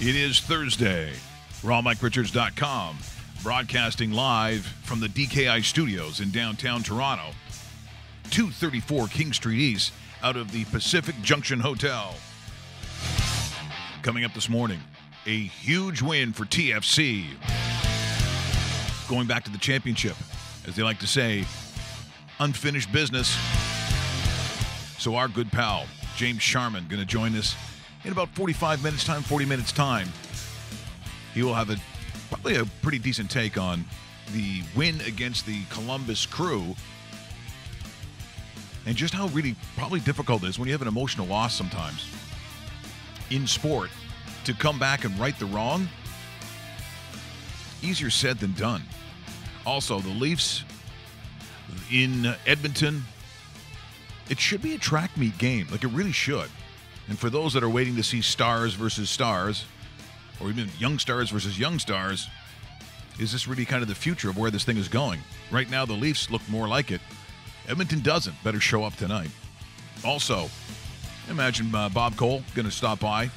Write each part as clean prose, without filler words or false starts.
It is Thursday. RawMikeRichards.com, broadcasting live from the DKI studios in downtown Toronto, 234 King Street East, out of the Pacific Junction Hotel. Coming up this morning, a huge win for TFC. Going back to the championship, as they like to say, unfinished business. So our good pal, James Sharman, going to join us in about 40 minutes time. He will have probably a pretty decent take on the win against the Columbus Crew and just how really probably difficult it is when you have an emotional loss sometimes in sport to come back and right the wrong. Easier said than done. Also, the Leafs in Edmonton, it should be a track meet game. Like, it really should. And for those that are waiting to see stars versus stars, or even young stars versus young stars, is this really kind of the future of where this thing is going? Right now, the Leafs look more like it. Edmonton doesn't. Better show up tonight. Also, imagine Bob Cole going to stop by.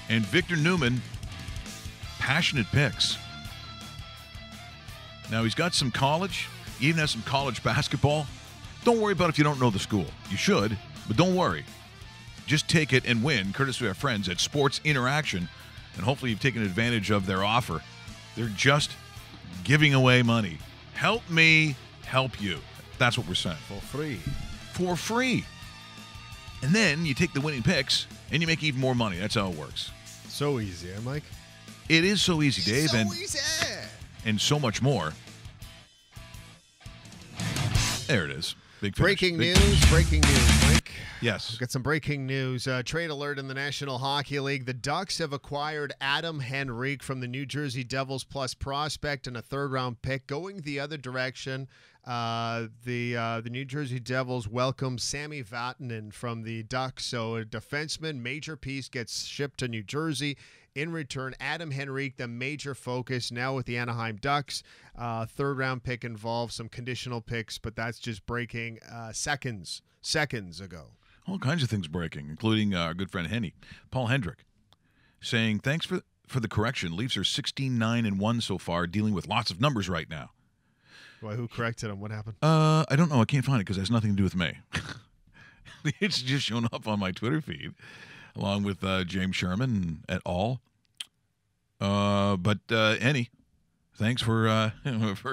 And Victor Newman, passionate picks. Now, he's got some college. He even has some college basketball. Don't worry about if you don't know the school. You should, but don't worry. Just take it and win, courtesy of our friends at Sports Interaction, and hopefully you've taken advantage of their offer. They're just giving away money. Help me help you. That's what we're saying. For free. For free. And then you take the winning picks, and you make even more money. That's how it works. So easy, eh, Mike? It is so easy, Dave. So easy. And so much more. There it is. Big finish. Breaking news, Mike. Yes. We've got some breaking news. Trade alert in the National Hockey League. The Ducks have acquired Adam Henrique from the New Jersey Devils plus prospect and a third-round pick. Going the other direction, the New Jersey Devils welcome Sami Vatanen from the Ducks. So a defenseman, major piece, gets shipped to New Jersey. In return, Adam Henrique, the major focus now with the Anaheim Ducks. Third-round pick involved, some conditional picks, but that's just breaking seconds ago. All kinds of things breaking, including our good friend Henny, Paul Hendrick, saying, thanks for the correction. Leafs are 16-9-1 so far, dealing with lots of numbers right now. Why, who corrected him? What happened? I don't know. I can't find it because it has nothing to do with me. It's just shown up on my Twitter feed, along with James Sherman et al. But Henny, thanks for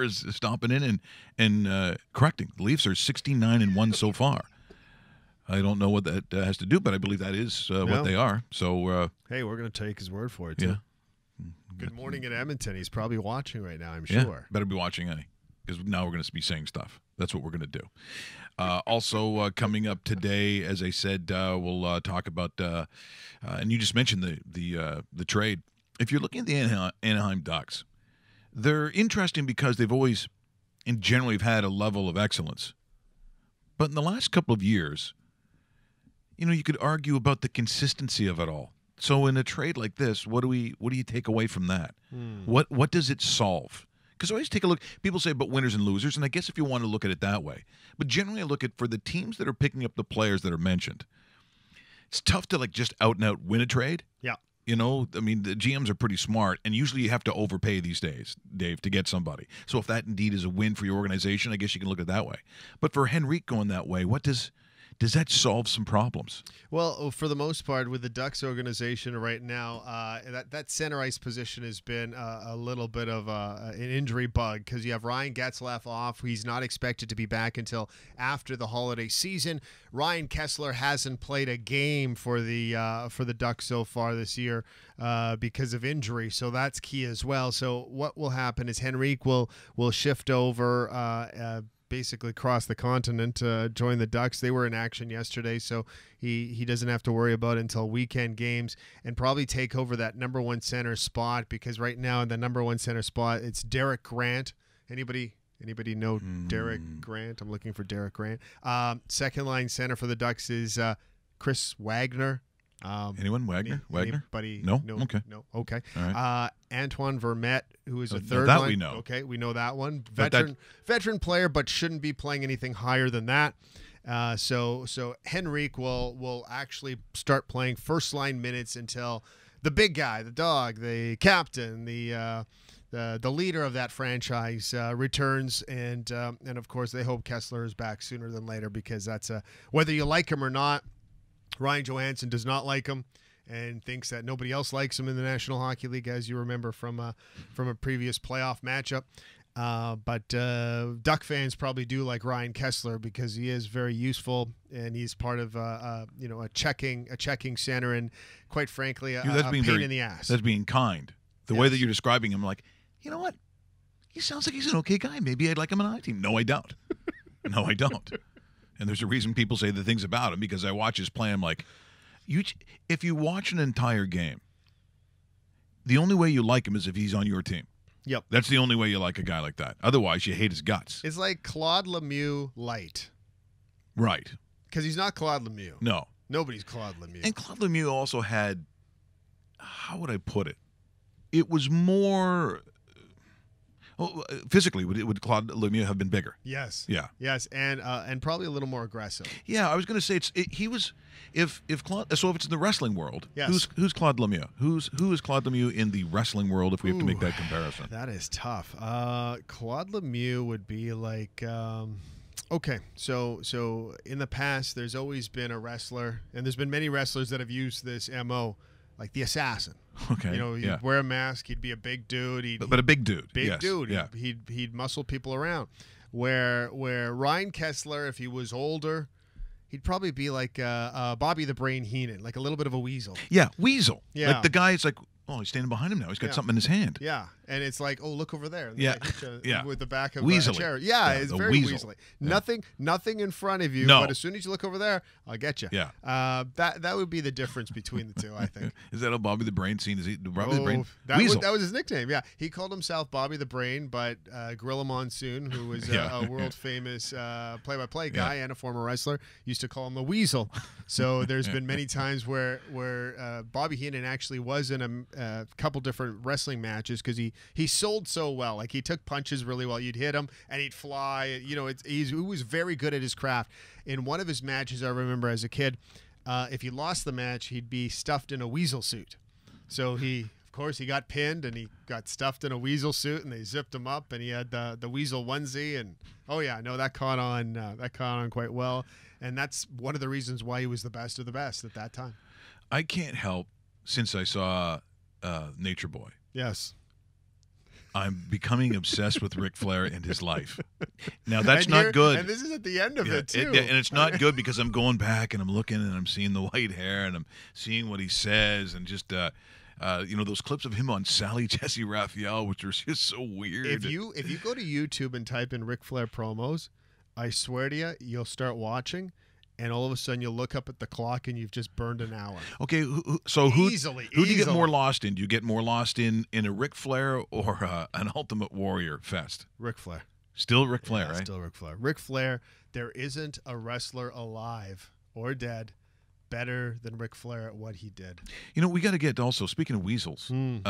stopping in and correcting. The Leafs are 16-9-1 so far. I don't know what that has to do, but I believe that is what they are. So, hey, we're going to take his word for it, too. Yeah. Good morning in Edmonton. He's probably watching right now, I'm yeah, sure. Better be watching, Henny, because now we're going to be saying stuff. That's what we're going to do. Also, coming up today, as I said, we'll talk about, and you just mentioned the trade. If you're looking at the Anaheim Ducks, they're interesting because they've always, and generally, have had a level of excellence. But in the last couple of years, you could argue about the consistency of it all. So in a trade like this, what do you take away from that? What does it solve? Because I always take a look. People say about winners and losers, and I guess if you want to look at it that way. But generally I look at for the teams that are picking up the players that are mentioned, it's tough to just out and out win a trade. Yeah. I mean, the GMs are pretty smart, and usually you have to overpay these days, Dave, to get somebody. So if that indeed is a win for your organization, I guess you can look at it that way. But for Henrique going that way, does that solve some problems? Well, for the most part, with the Ducks organization right now, that center ice position has been a little bit of an injury bug because you have Ryan Getzlaf off. He's not expected to be back until after the holiday season. Ryan Kessler hasn't played a game for the Ducks so far this year because of injury, so that's key as well. So what will happen is Henrique will shift over basically across the continent to join the Ducks. They were in action yesterday, so he doesn't have to worry about it until weekend games, and probably take over that number one center spot, because right now in the number one center spot, it's Derek Grant. Anybody know Derek Grant? I'm looking for Derek Grant. Second line center for the Ducks is Chris Wagner. Anyone? Wagner? Anybody? No? No. Okay. No. Okay. All right. Antoine Vermette, who is a third that line. we know. Okay, we know that one. But Veteran player, but shouldn't be playing anything higher than that. So Henrique will actually start playing first line minutes until the big guy, the dog, the captain, the leader of that franchise returns, and of course they hope Kessler is back sooner than later, because that's whether you like him or not. Ryan Johansson does not like him and thinks that nobody else likes him in the National Hockey League, as you remember from a previous playoff matchup. But Duck fans probably do like Ryan Kessler, because he is very useful, and he's part of a checking center, and quite frankly a pain in the ass. That's being kind. The way that you're describing him, like, you know what? He sounds like he's an okay guy. Maybe I'd like him on my team. No, I don't. No, I don't. And there's a reason people say the things about him, because I watch his play. I'm like, if you watch an entire game, the only way you like him is if he's on your team. Yep. That's the only way you like a guy like that. Otherwise, you hate his guts. It's like Claude Lemieux light. Right. Because he's not Claude Lemieux. No. Nobody's Claude Lemieux. And Claude Lemieux also had, how would I put it? It was more physically. Would Claude Lemieux have been bigger? Yes. Yeah. Yes, and probably a little more aggressive. Yeah, I was going to say he was. If Claude, so if it's in the wrestling world, yes. who's Claude Lemieux? Who is Claude Lemieux in the wrestling world? If we have to make that comparison, that is tough. Claude Lemieux would be like. Okay, so in the past, there's always been a wrestler, and there's been many wrestlers that have used this MO, like the Assassin. Okay, you know, he'd wear a mask, he'd be a big dude. But a big dude. Big yes. dude. Yeah. He'd muscle people around. Where Ryan Kessler, if he was older, he'd probably be like Bobby the Brain Heenan, like a little bit of a weasel. Yeah, weasel. Yeah. Like the guy's like, oh, he's standing behind him now. He's got something in his hand. Yeah, and it's like, oh, look over there. And yeah, yeah. With the back of Weaselly. a chair. Yeah, it's very weaselly. Yeah. Nothing in front of you. No. But as soon as you look over there, I'll get you. Yeah. That would be the difference between the two, I think. Is that a Bobby the Brain scene? Is he Bobby the Brain? That was his nickname. Yeah, he called himself Bobby the Brain, but Gorilla Monsoon, who was a world famous play-by-play guy and a former wrestler, used to call him the Weasel. So there's been many times where Bobby Heenan actually was in a couple different wrestling matches, because he sold so well. Like, he took punches really well. You'd hit him and he'd fly. You know, he was very good at his craft. In one of his matches, I remember as a kid, if he lost the match, he'd be stuffed in a weasel suit. So of course, he got pinned and he got stuffed in a weasel suit, and they zipped him up, and he had the weasel onesie, and that caught on quite well, and that's one of the reasons why he was the best of the best at that time. I can't help, since I saw Nature Boy. Yes. I'm becoming obsessed with Ric Flair and his life. Now, that's not good. And this is at the end of it, too. And it's not good, because I'm going back and I'm looking and I'm seeing the white hair and I'm seeing what he says, and just, those clips of him on Sally Jesse Raphael, which are just so weird. If you go to YouTube and type in Ric Flair promos, I swear to you, you'll start watching, and all of a sudden you'll look up at the clock and you've just burned an hour. Okay, so who do you get more lost in? Do you get more lost in a Ric Flair or an Ultimate Warrior fest? Ric Flair. Still Ric Flair, right? Still Ric Flair. Ric Flair, there isn't a wrestler alive or dead better than Ric Flair at what he did. You know, we got to get also, speaking of weasels, Mark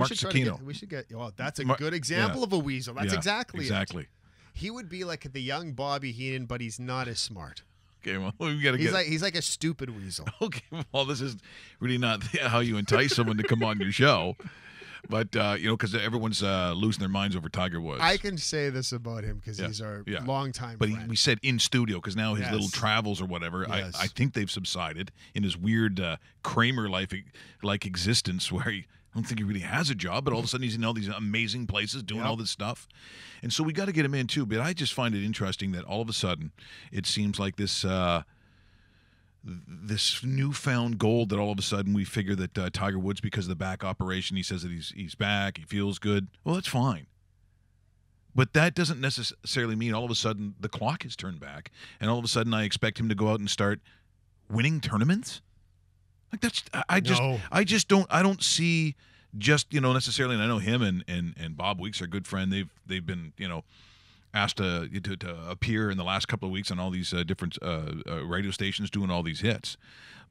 Cicchino. We should get, that's a good example of a weasel. That's exactly it. He would be like the young Bobby Heenan, but he's not as smart. Okay, well, we got to get. He's like a stupid weasel. Okay, well, this is really not how you entice someone to come on your show, but because everyone's losing their minds over Tiger Woods. I can say this about him because he's our longtime friend. But we said in studio, because now his little travels or whatever, I think they've subsided in his weird Kramer like existence, where I don't think he really has a job, but all of a sudden he's in all these amazing places doing all this stuff. And so we got to get him in too. But I just find it interesting that all of a sudden it seems like this this newfound gold, that all of a sudden we figure that Tiger Woods, because of the back operation, he says that he's back, he feels good. Well, that's fine. But that doesn't necessarily mean all of a sudden the clock is turned back, and all of a sudden I expect him to go out and start winning tournaments. Like, that's I don't see just necessarily. And I know him and Bob Weeks, our good friend. They've been asked to appear in the last couple of weeks on all these different radio stations doing all these hits.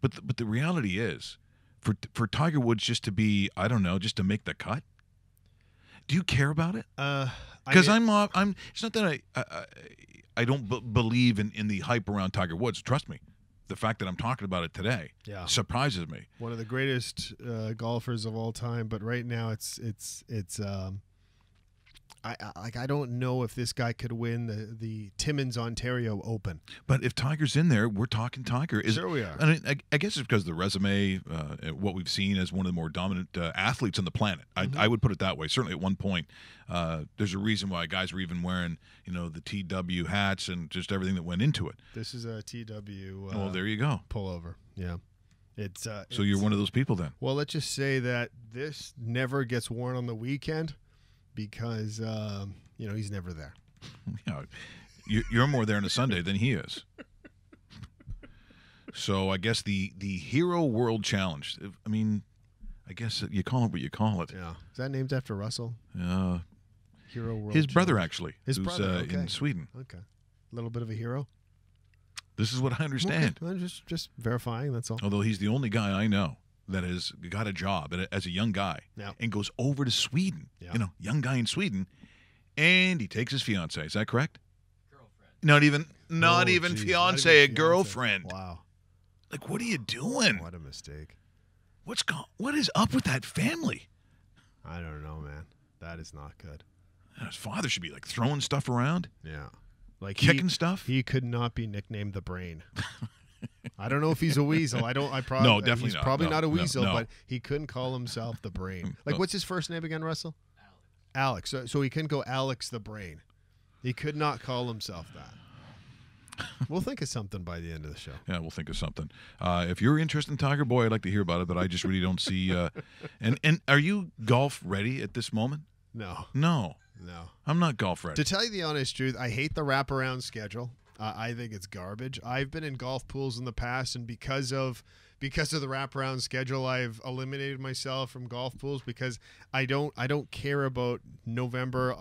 But the reality is, for Tiger Woods just to be, I don't know, just to make the cut. Do you care about it? Because I'm. It's not that I don't believe in the hype around Tiger Woods. Trust me. the fact that I'm talking about it today surprises me. One of the greatest golfers of all time, but right now it's I don't know if this guy could win the Timmins Ontario Open. But if Tiger's in there, we're talking Tiger. Sure we are. I mean, I guess it's because of the resume, what we've seen as one of the more dominant athletes on the planet. I would put it that way. Certainly at one point, there's a reason why guys were even wearing, the TW hats and just everything that went into it. This is a TW. Well, there you go. Pullover. Yeah. It's so you're one of those people then. Well, let's just say that this never gets worn on the weekend. Because, he's never there. Yeah, you're more there on a Sunday than he is. So I guess the Hero World Challenge. I mean, I guess you call it what you call it. Yeah. Is that named after Russell? Hero World His brother, Challenge. actually. His who's, brother, okay. in Sweden. Okay. A little bit of a hero? This is what I understand. Okay. Well, just verifying, that's all. Although he's the only guy I know that has got a job as a young guy and goes over to Sweden, young guy in Sweden, and he takes his fiancée. Is that correct? Girlfriend. Not even fiancée, a girlfriend. Wow. Like, what are you doing? What a mistake. What is up with that family? I don't know, man. That is not good. His father should be like throwing stuff around. Yeah. Like kicking stuff. He could not be nicknamed the Brain. I don't know if he's a weasel. No, definitely he's not. probably No, not a weasel, no. but he couldn't call himself the Brain. Like, what's his first name again, Russell? Alex. So he couldn't go Alex the Brain. He could not call himself that. We'll think of something by the end of the show. Yeah, we'll think of something. If you're interested in Tiger, boy, I'd like to hear about it, but I just really don't see. And are you golf ready at this moment? No. I'm not golf ready. To tell you the honest truth, I hate the wraparound schedule. I think it's garbage. I've been in golf pools in the past, and because of the wraparound schedule, I've eliminated myself from golf pools because I don't care about November,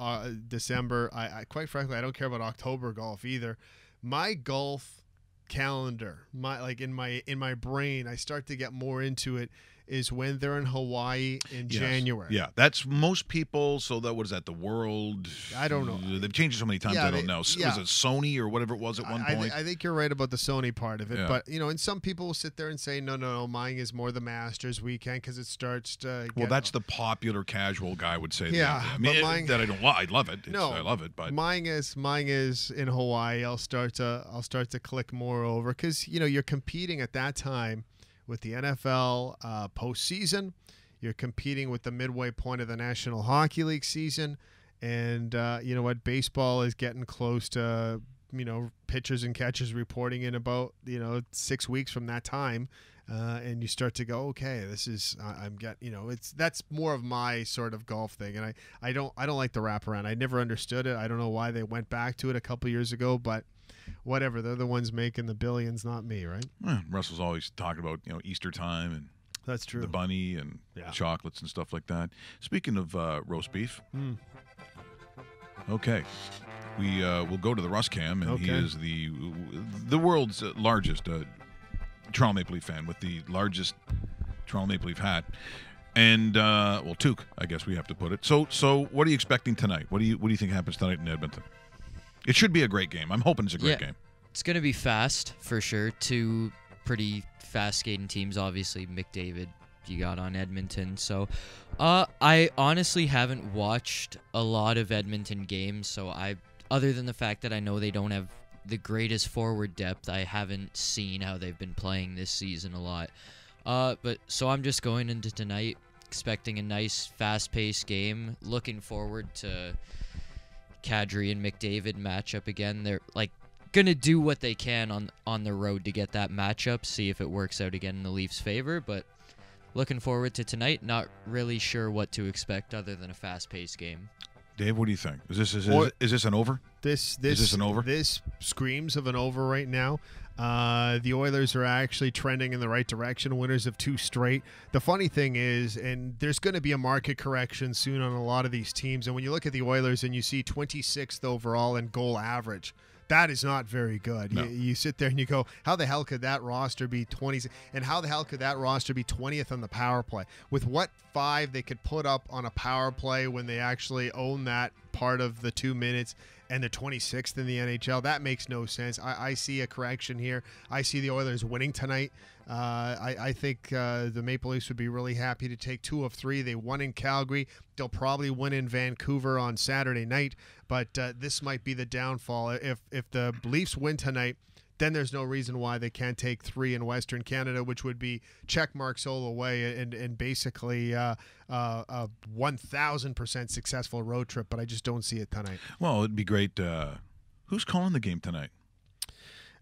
December. I quite frankly, I don't care about October golf either. My golf calendar, in my brain, I start to get more into it. Is when they're in Hawaii in January. Yeah, that's most people. So that what is that? The World? I don't know. They've changed it so many times. I don't know. Yeah. Was it Sony or whatever it was at one point? I think you're right about the Sony part of it. Yeah. But and some people will sit there and say, no, mine is more the Masters weekend because it starts to. That's the popular casual guy would say. Yeah, that. I mean, that I don't. I love it. I love it. But mine is in Hawaii. I'll start to click more over because you're competing at that time with the NFL postseason. You're competing with the midway point of the National Hockey League season. And you know what? Baseball is getting close to, pitchers and catchers reporting in about, 6 weeks from that time. And you start to go, okay, this is, that's more of my sort of golf thing. And I don't like the wraparound. I never understood it. I don't know why they went back to it a couple years ago, but whatever. They're the ones making the billions, not me, right? Russell's always talking about, Easter time and that's true. The bunny and chocolates and stuff like that. Speaking of roast beef, okay, we will go to the Russ Cam, and he is the world's largest Toronto Maple Leaf fan with the largest Toronto Maple Leaf hat, and toque, I guess we have to put it. So what are you expecting tonight? What do you think happens tonight in Edmonton? It should be a great game. I'm hoping it's a great game. It's going to be fast for sure. Two pretty fast skating teams, obviously. McDavid, you got on Edmonton. So I honestly haven't watched a lot of Edmonton games. So other than the fact that I know they don't have the greatest forward depth, I haven't seen how they've been playing this season a lot. So I'm just going into tonight expecting a nice, fast-paced game. Looking forward to Kadri and McDavid matchup again. They're gonna do what they can on the road to get that matchup, see if it works out again in the Leafs' favor, but looking forward to tonight. Not really sure what to expect other than a fast-paced game. Dave, what do you think? Is this an over? Is this an over? This screams of an over right now. The Oilers are actually trending in the right direction, winners of 2 straight. The funny thing is, and there's going to be a market correction soon on a lot of these teams, and when you look at the Oilers and you see 26th overall in goal average, that is not very good. No. You sit there and you go, how the hell could that roster be 20th? And how the hell could that roster be 20th on the power play? With what 5 they could put up on a power play when they actually own that part of the 2 minutes and the 26th in the NHL. That makes no sense. I see a correction here. I see the Oilers winning tonight. I think the Maple Leafs would be really happy to take 2 of 3. They won in Calgary. They'll probably win in Vancouver on Saturday night. But this might be the downfall. If the Leafs win tonight, then there's no reason why they can't take 3 in Western Canada, which would be check marks all the way and basically a 1,000% successful road trip. But I just don't see it tonight. Well, it'd be great. Who's calling the game tonight?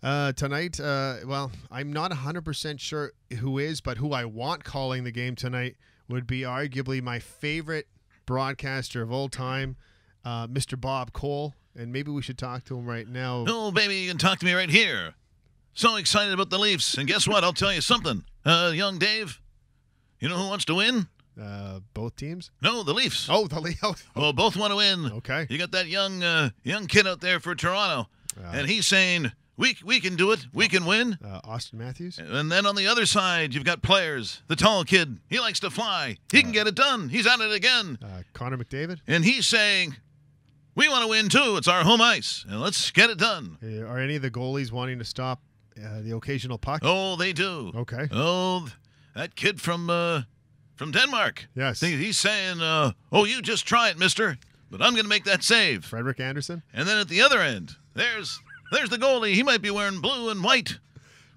Tonight, well, I'm not 100% sure who is, but who I want calling the game tonight would be arguably my favorite broadcaster of all time, Mr. Bob Cole. And maybe we should talk to him right now. Oh, baby, you can talk to me right here. So excited about the Leafs. And guess what? I'll tell you something. Young Dave, you know who wants to win? Both teams? No, the Leafs. Oh, the Leafs. Well, both want to win. Okay. You got that young kid out there for Toronto. And he's saying, we can do it. We can win. Austin Matthews. And then on the other side, you've got players. The tall kid, he likes to fly. He can get it done. He's at it again. Connor McDavid. And he's saying, we want to win, too. It's our home ice, and let's get it done. Are any of the goalies wanting to stop the occasional puck? Oh, they do. Okay. Oh, that kid from Denmark. Yes. He's saying, oh, you just try it, mister, but I'm going to make that save. Frederick Anderson. And then at the other end, there's the goalie. He might be wearing blue and white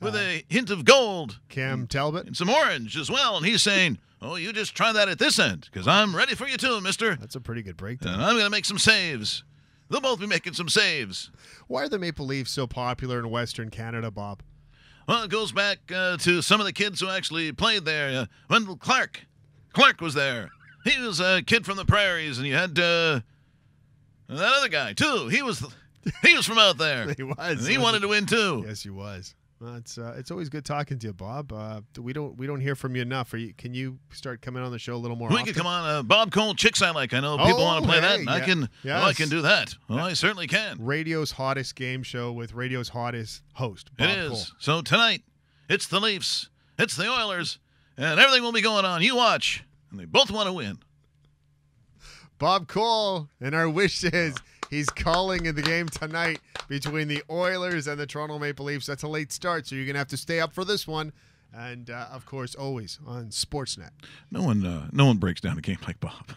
with a hint of gold. Cam Talbot. And some orange as well, and he's saying, oh, you just try that at this end, because I'm ready for you too, mister. That's a pretty good breakdown. And I'm going to make some saves. They'll both be making some saves. Why are the Maple Leafs so popular in Western Canada, Bob? Well, it goes back to some of the kids who actually played there. Wendell Clark. Clark was there. He was a kid from the prairies, and you had that other guy, too. He was from out there. He was. And he wanted to win, too. Yes, he was. Well, it's always good talking to you, Bob. We don't hear from you enough. Can you start coming on the show a little more We often? can come on. Bob Cole, Chicks I Like. I know people want to play that, and I can. Yes. Well, I can do that. Well, I certainly can. Radio's hottest game show with radio's hottest host, Bob It is. Cole. So tonight, it's the Leafs, it's the Oilers, and everything will be going on. You watch, and they both want to win. Bob Cole, and our wish is he's calling in the game tonight between the Oilers and the Toronto Maple Leafs. That's a late start, so you're going to have to stay up for this one. And, of course, always on Sportsnet. No one breaks down a game like Bob.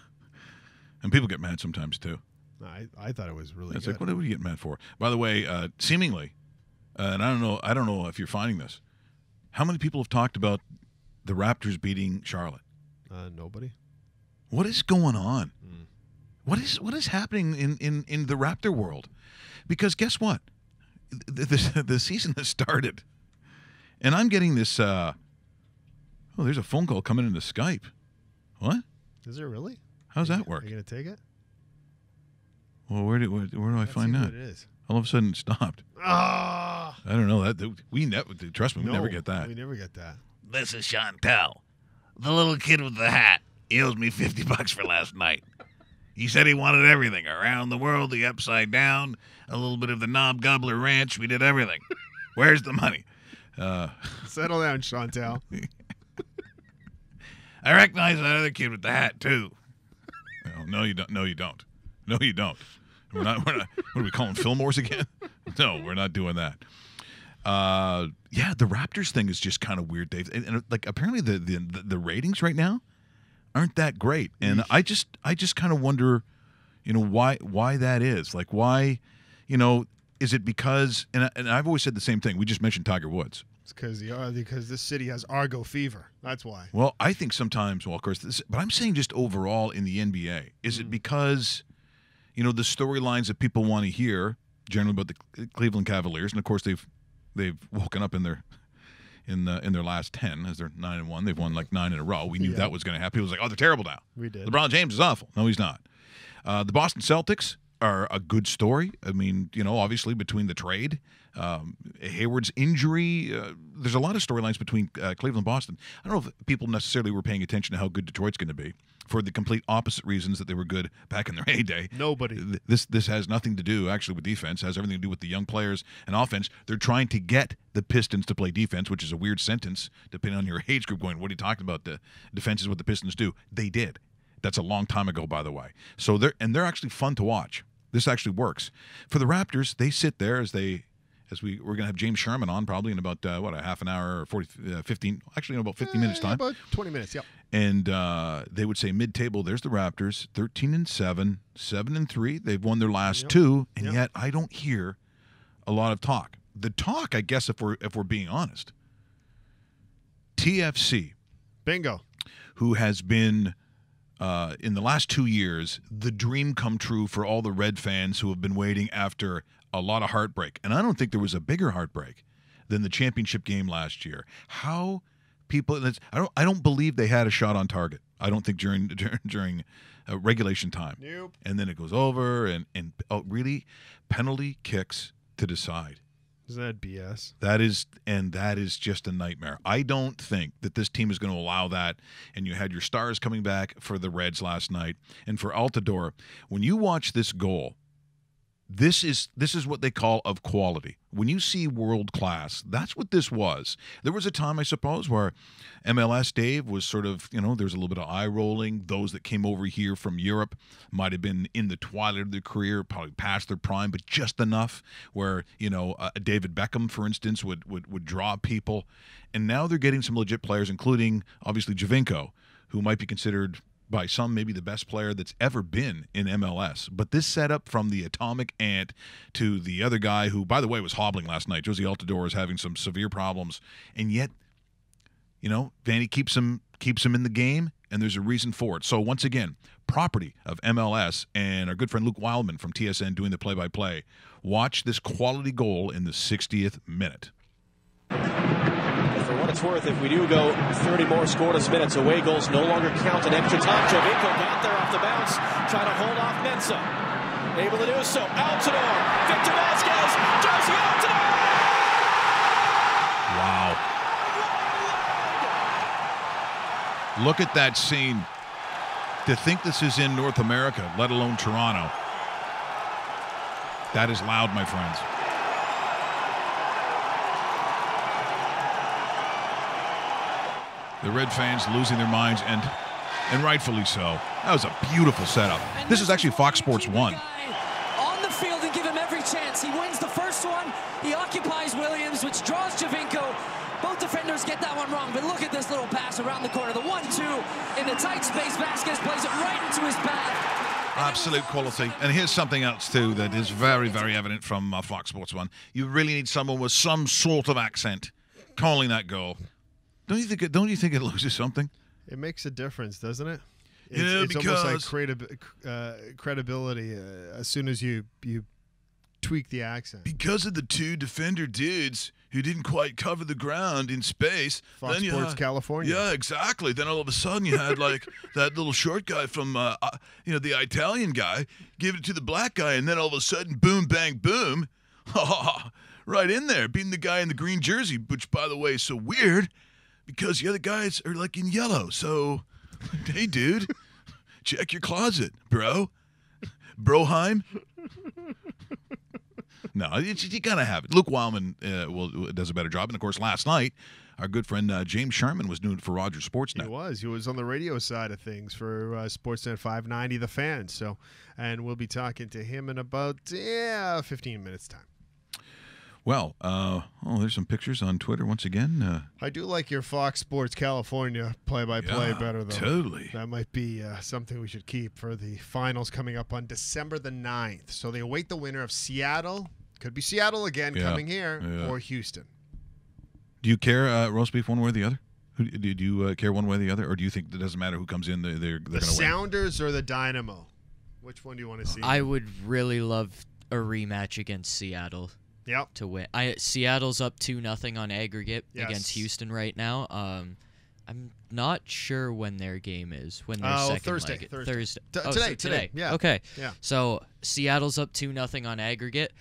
And people get mad sometimes, too. I thought it was really It's good. like, what are we getting mad for? By the way, seemingly, and I don't know if you're finding this, how many people have talked about the Raptors beating Charlotte? Nobody. What is going on? What is happening in the Raptor world? Because guess what? The season has started, and I'm getting this. There's a phone call coming into Skype. What? Is there really? How's that work? Are you going to take it? Well, where do I find see that? what it is. All of a sudden, it stopped. Ah! I don't know that trust me, we No, never get that. We never get that. This is Chantel. The little kid with the hat. He owes me $50 for last night. He said he wanted everything. Around the world, the Upside Down, a little bit of the Knob Gobbler Ranch. We did everything. Where's the money? Settle down, Chantel. I recognize that other kid with the hat, too. No, you don't. No, you don't. No, you don't. We're not. What are we calling Fillmore's again? No, we're not doing that. Yeah, the Raptors thing is just kind of weird, Dave. And like apparently the ratings right now aren't that great, and I just kind of wonder, why that is. Like why, is it because? And I've always said the same thing. We just mentioned Tiger Woods. It's because this city has Argo fever. That's why. Well, I think sometimes, of course, but I'm saying just overall in the NBA, is it because, the storylines that people want to hear generally about the Cleveland Cavaliers, and of course they've woken up in their last 10 as they're 9-1. They've won like 9 in a row. We knew that was going to happen. People was like, oh, they're terrible now. We did. LeBron James is awful. No, he's not. The Boston Celtics are a good story. I mean, obviously between the trade, Hayward's injury, there's a lot of storylines between Cleveland and Boston. I don't know if people necessarily were paying attention to how good Detroit's going to be for the complete opposite reasons that they were good back in their heyday. Nobody. This has nothing to do actually with defense. It has everything to do with the young players and offense. They're trying to get the Pistons to play defense, which is a weird sentence depending on your age group going, what are you talking about? The defense is what the Pistons do. They did. That's a long time ago, by the way. So they're actually fun to watch. This actually works. For the Raptors, they sit there we're going to have James Sherman on probably in about, a half an hour or 15, actually in about 15 minutes time. About 20 minutes, yep. And they would say mid-table, there's the Raptors, 13-7, 7-3. They've won their last two, and yet I don't hear a lot of talk. The talk, I guess, if we're being honest, TFC, Bingo, who has been in the last 2 years the dream come true for all the Red fans who have been waiting after a lot of heartbreak. And I don't think there was a bigger heartbreak than the championship game last year. How people, I don't believe they had a shot on target. I don't think during regulation time. Nope. And then it goes over and really penalty kicks to decide. Is that BS? That is just a nightmare. I don't think that this team is going to allow that. And you had your stars coming back for the Reds last night. And for Altidore, when you watch this goal, this is what they call of quality. When you see world class, that's what this was. There was a time, I suppose, where MLS Dave was sort of, there was a little bit of eye rolling. Those that came over here from Europe might have been in the twilight of their career, probably past their prime, but just enough where, David Beckham, for instance, would draw people. And now they're getting some legit players, including, obviously, Giovinco, who might be considered by some maybe the best player that's ever been in MLS. But this setup from the atomic ant to the other guy who, by the way, was hobbling last night. Josie Altidore is having some severe problems. And yet, Vanny keeps him in the game, and there's a reason for it. So once again, property of MLS and our good friend Luke Wildman from TSN doing the play-by-play. Watch this quality goal in the 60th minute. For what it's worth, if we do go 30 more scoreless minutes, away goals no longer count in extra time. Giovinco got there off the bounce, trying to hold off Mensah. Able to do so. Altidore, Victor Vasquez, Josie Altidore! Wow. Look at that scene. To think this is in North America, let alone Toronto. That is loud, my friends. The Red fans losing their minds, and rightfully so. That was a beautiful setup. This is actually Fox Sports 1. On the field and give him every chance. He wins the first one. He occupies Williams, which draws Giovinco. Both defenders get that one wrong, but look at this little pass around the corner. The 1-2 in the tight space. Vasquez plays it right into his path. Absolute quality. And here's something else, too, that is very, very evident from Fox Sports 1. You really need someone with some sort of accent calling that goal. Don't you think it loses something? It makes a difference, doesn't it? It's almost like credibility as soon as you tweak the accent. Because of the two defender dudes who didn't quite cover the ground in space. Fox Sports California. Yeah, exactly. Then all of a sudden you had like that little short guy from the Italian guy give it to the black guy, and then all of a sudden, boom, bang, boom, right in there, beating the guy in the green jersey, which, by the way, is so weird because the other guys are like in yellow. So, hey, dude, check your closet, bro. Broheim. No, you got to have it. Luke Wildman does a better job. And, of course, last night, our good friend James Sherman was doing it for Rogers Sportsnet. He was on the radio side of things for Sportsnet 590, The Fan. So, and we'll be talking to him in about 15 minutes time. Well, there's some pictures on Twitter once again. I do like your Fox Sports California play-by-play better, though. Totally. That might be something we should keep for the finals coming up on December the 9th. So they await the winner of Seattle. Could be Seattle again coming here, or Houston. Do you care, roast beef, one way or the other? Do you care one way or the other? Or do you think it doesn't matter who comes in, they're going to win? The Sounders or the Dynamo? Which one do you want to see? I would really love a rematch against Seattle. Yep. To win. Seattle's up 2-0 on aggregate against Houston right now. I'm not sure when their game is. When their second Thursday. leg. Thursday. Today. Yeah. Okay. Yeah. So Seattle's up 2-0 on aggregate.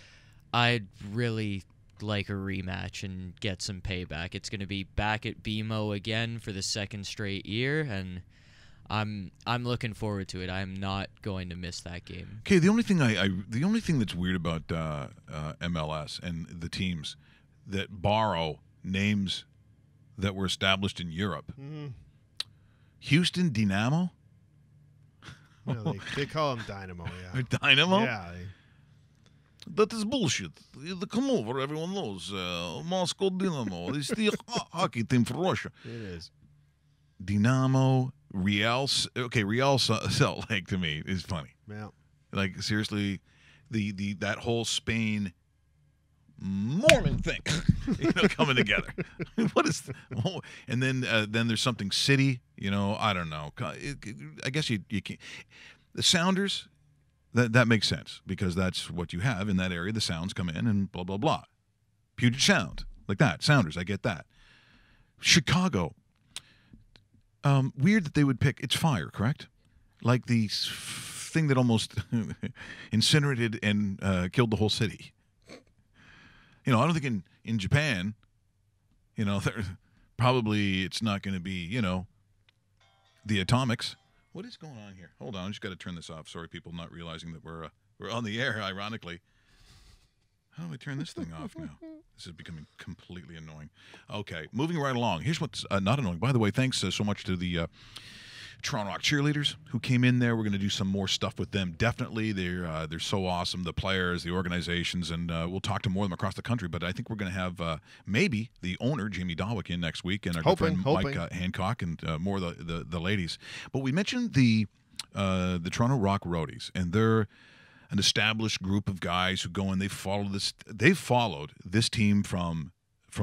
I'd really like a rematch and get some payback. It's going to be back at BMO again for the second straight year, and I'm looking forward to it. I'm not going to miss that game. Okay, the only thing that's weird about MLS and the teams that borrow names that were established in Europe. Mm-hmm. Houston Dynamo, No, they call him Dynamo. Yeah. Dynamo? Yeah. That is bullshit. Come over, everyone knows. Moscow Dynamo is the hockey team for Russia. It is. Dynamo, Real. Okay, Real Salt Lake to me is funny. Yeah. Like seriously, that whole Spain Mormon thing, coming together. What is? And then there's something city. I don't know. I guess you can't. The Sounders. That makes sense because that's what you have in that area. The Sounds come in and blah blah blah. Puget Sound, like that. Sounders, I get that. Chicago. Weird that they would pick. It's fire, correct? Like the thing that almost incinerated and killed the whole city. I don't think in Japan, probably it's not going to be, the atomics. What is going on here? Hold on, I just got to turn this off. Sorry, people, not realizing that we're on the air. Ironically, how do I turn this thing off now? This is becoming completely annoying. Okay, moving right along. Here's what's not annoying. By the way, thanks so much to the Toronto Rock cheerleaders who came in there. We're going to do some more stuff with them. Definitely, they're so awesome. The players, the organizations, and we'll talk to more of them across the country. But I think we're going to have maybe the owner, Jamie Dawick, in next week, and our good friend Mike Hancock, and more of the ladies. But we mentioned the Toronto Rock Roadies, and they're an established group of guys who go and they've followed this team from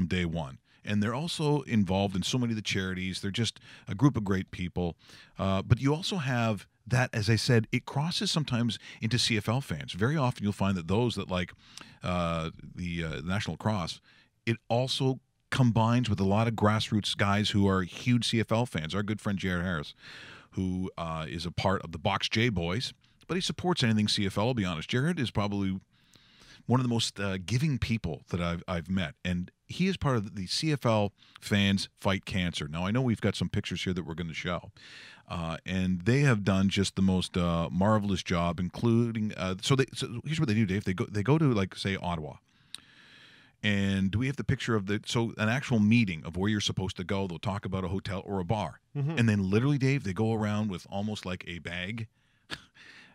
day one. And they're also involved in so many of the charities. They're just a group of great people. But you also have that, as I said, it crosses sometimes into CFL fans. Very often you'll find that those that like the National Lacrosse, it also combines with a lot of grassroots guys who are huge CFL fans. Our good friend Jared Harris, who is a part of the Box J Boys, but he supports anything CFL, I'll be honest. Jared is probably one of the most giving people that I've met, and he is part of the CFL Fans Fight Cancer. Now, I know we've got some pictures here that we're going to show, and they have done just the most marvelous job, including so here's what they do, Dave. They go to, like, say, Ottawa, and do we have the picture of an actual meeting of where you're supposed to go? They'll talk about a hotel or a bar, and then literally, Dave, they go around with almost like a bag.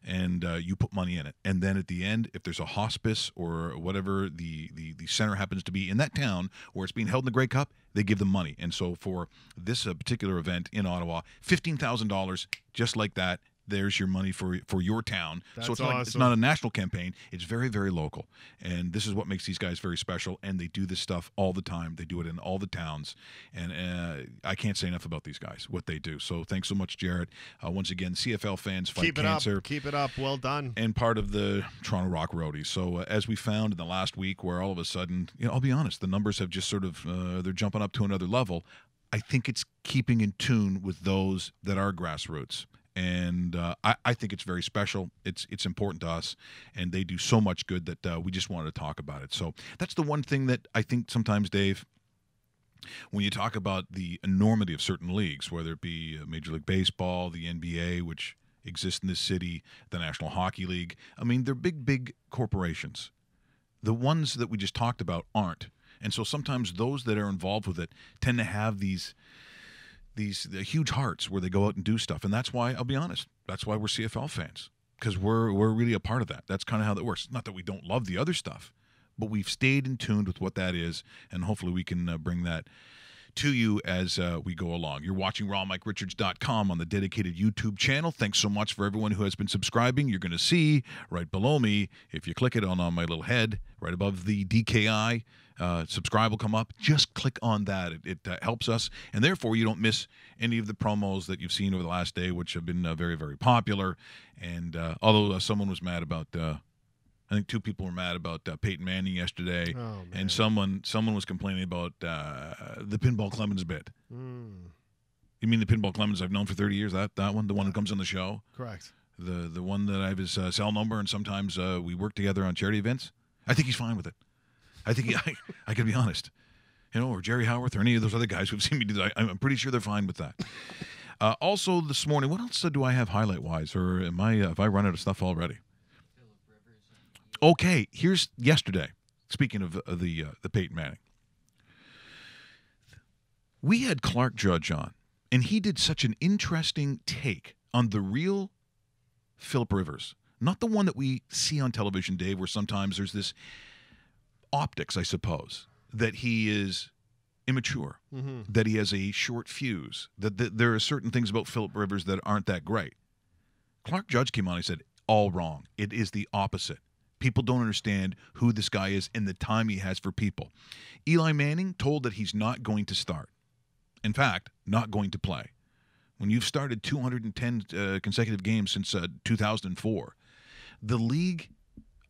And you put money in it. And then at the end, if there's a hospice or whatever the center happens to be in that town where it's being held in the Grey Cup, they give them money. And so for this particular event in Ottawa, $15,000, just like that. There's your money for your town. That's so it's awesome. It's not a national campaign. It's very, very local. And this is what makes these guys very special. And they do this stuff all the time. They do it in all the towns. And I can't say enough about these guys, what they do. So thanks so much, Jared. Once again, CFL Fans Fight Cancer. Keep it up. Well done. And part of the Toronto Rock Roadies. So as we found in the last week, where all of a sudden, I'll be honest, the numbers have just sort of, they're jumping up to another level. I think it's keeping in tune with those that are grassroots. And I think it's very special. It's important to us, and they do so much good that we just wanted to talk about it. So that's the one thing that I think sometimes, Dave, when you talk about the enormity of certain leagues, whether it be Major League Baseball, the NBA, which exists in this city, the National Hockey League, I mean, they're big corporations. The ones that we just talked about aren't. And so sometimes those that are involved with it tend to have these huge hearts where they go out and do stuff. And that's why, I'll be honest, that's why we're CFL fans, because we're really a part of that. That's kind of how that works. Not that we don't love the other stuff, but we've stayed in tune with what that is, and hopefully we can bring that to you as we go along. You're watching rawmikeRichards.com on the dedicated YouTube channel. Thanks so much for everyone who has been subscribing. You're going to see right below me, if you click it on my little head, right above the DKI, subscribe will come up. Just click on that. It helps us, and therefore you don't miss any of the promos that you've seen over the last day, which have been very, very popular. And although someone was mad about I think two people were mad about Peyton Manning yesterday, and someone was complaining about the Pinball Clemens bit. You mean the Pinball Clemens I've known for 30 years? That one, the one that comes on the show? Correct. The one that I have his cell number, and sometimes we work together on charity events. I think he's fine with it. I think I can be honest. Or Jerry Howarth or any of those other guys who've seen me do that. I'm pretty sure they're fine with that. Also this morning, what else do I have highlight-wise, or have I run out of stuff already? Okay, here's yesterday. Speaking of the Peyton Manning, we had Clark Judge on, and he did such an interesting take on the real Phillip Rivers. Not the one that we see on television, Dave, where sometimes there's this optics, I suppose, that he is immature, that he has a short fuse, that there are certain things about Phillip Rivers that aren't that great. Clark Judge came on and said, all wrong. It is the opposite. People don't understand who this guy is and the time he has for people. Eli Manning told that he's not going to start. In fact, not going to play. When you've started 210 consecutive games since 2004, the league,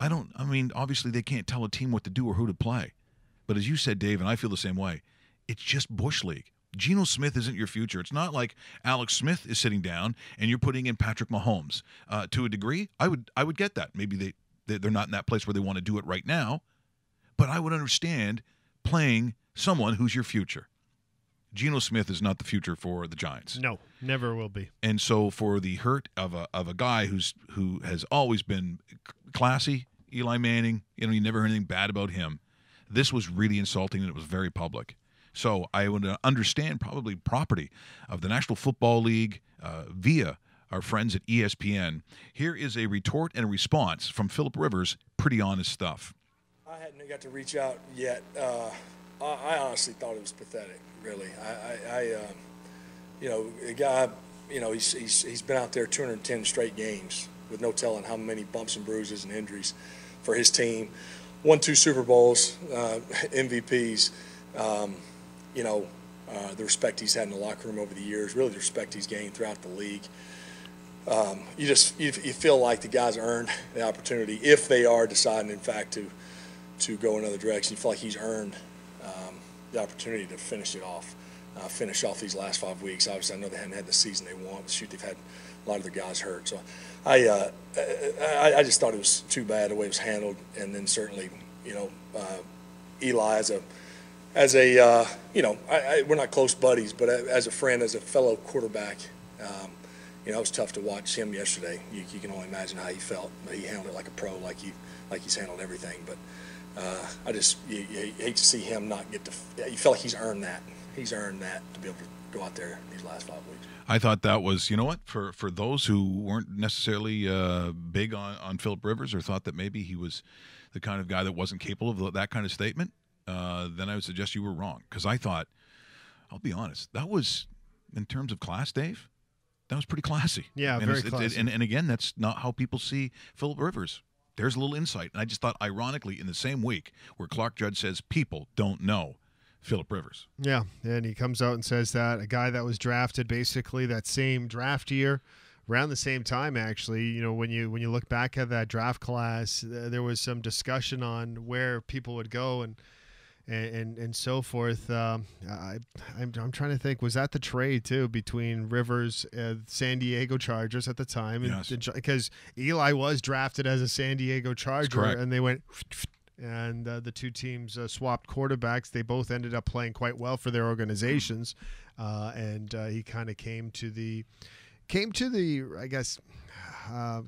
obviously they can't tell a team what to do or who to play. But as you said, Dave, and I feel the same way, it's just Bush League. Geno Smith isn't your future. It's not like Alex Smith is sitting down and you're putting in Patrick Mahomes. To a degree, I would get that. Maybe they're not in that place where they want to do it right now, but I would understand playing someone who's your future. Geno Smith is not the future for the Giants. No, never will be. And so for the hurt of a guy who has always been classy, Eli Manning, you never heard anything bad about him. This was really insulting, and it was very public. So I would understand probably property of the National Football League via our friends at ESPN. Here is a retort and a response from Phillip Rivers. Pretty honest stuff. I hadn't got to reach out yet. I honestly thought it was pathetic, really. A guy, he's been out there 210 straight games with no telling how many bumps and bruises and injuries for his team. Won 2 Super Bowls, MVPs. The respect he's had in the locker room over the years, really the respect he's gained throughout the league. You feel like the guys earned the opportunity if they are deciding, in fact, to go another direction. You feel like he's earned the opportunity to finish off these last 5 weeks. Obviously, I know they hadn't had the season they want, but shoot, they've had a lot of their guys hurt. So I just thought it was too bad the way it was handled, and then certainly, Eli we're not close buddies, but as a friend, as a fellow quarterback, it was tough to watch him yesterday. You can only imagine how he felt. But he handled it like a pro, like he's handled everything. But you hate to see him not get to. You feel like he's earned that. He's earned that to be able to go out there these last 5 weeks. I thought that was, for those who weren't necessarily big on Phillip Rivers or thought that maybe he was the kind of guy that wasn't capable of that kind of statement, then I would suggest you were wrong. Because I thought, I'll be honest, that was, in terms of class, Dave, that was pretty classy. Yeah, very classy. And again, that's not how people see Phillip Rivers. There's a little insight. And I just thought, ironically, in the same week where Clark Judge says people don't know Phillip Rivers. Yeah, and he comes out and says that a guy that was drafted basically that same draft year, around the same time, actually. When you look back at that draft class, there was some discussion on where people would go and so forth. I'm trying to think, was that the trade too between Rivers and San Diego Chargers at the time? Yes. Because Eli was drafted as a San Diego Charger, correct. and they went. And the two teams swapped quarterbacks. They both ended up playing quite well for their organizations, and he kind of came to the I guess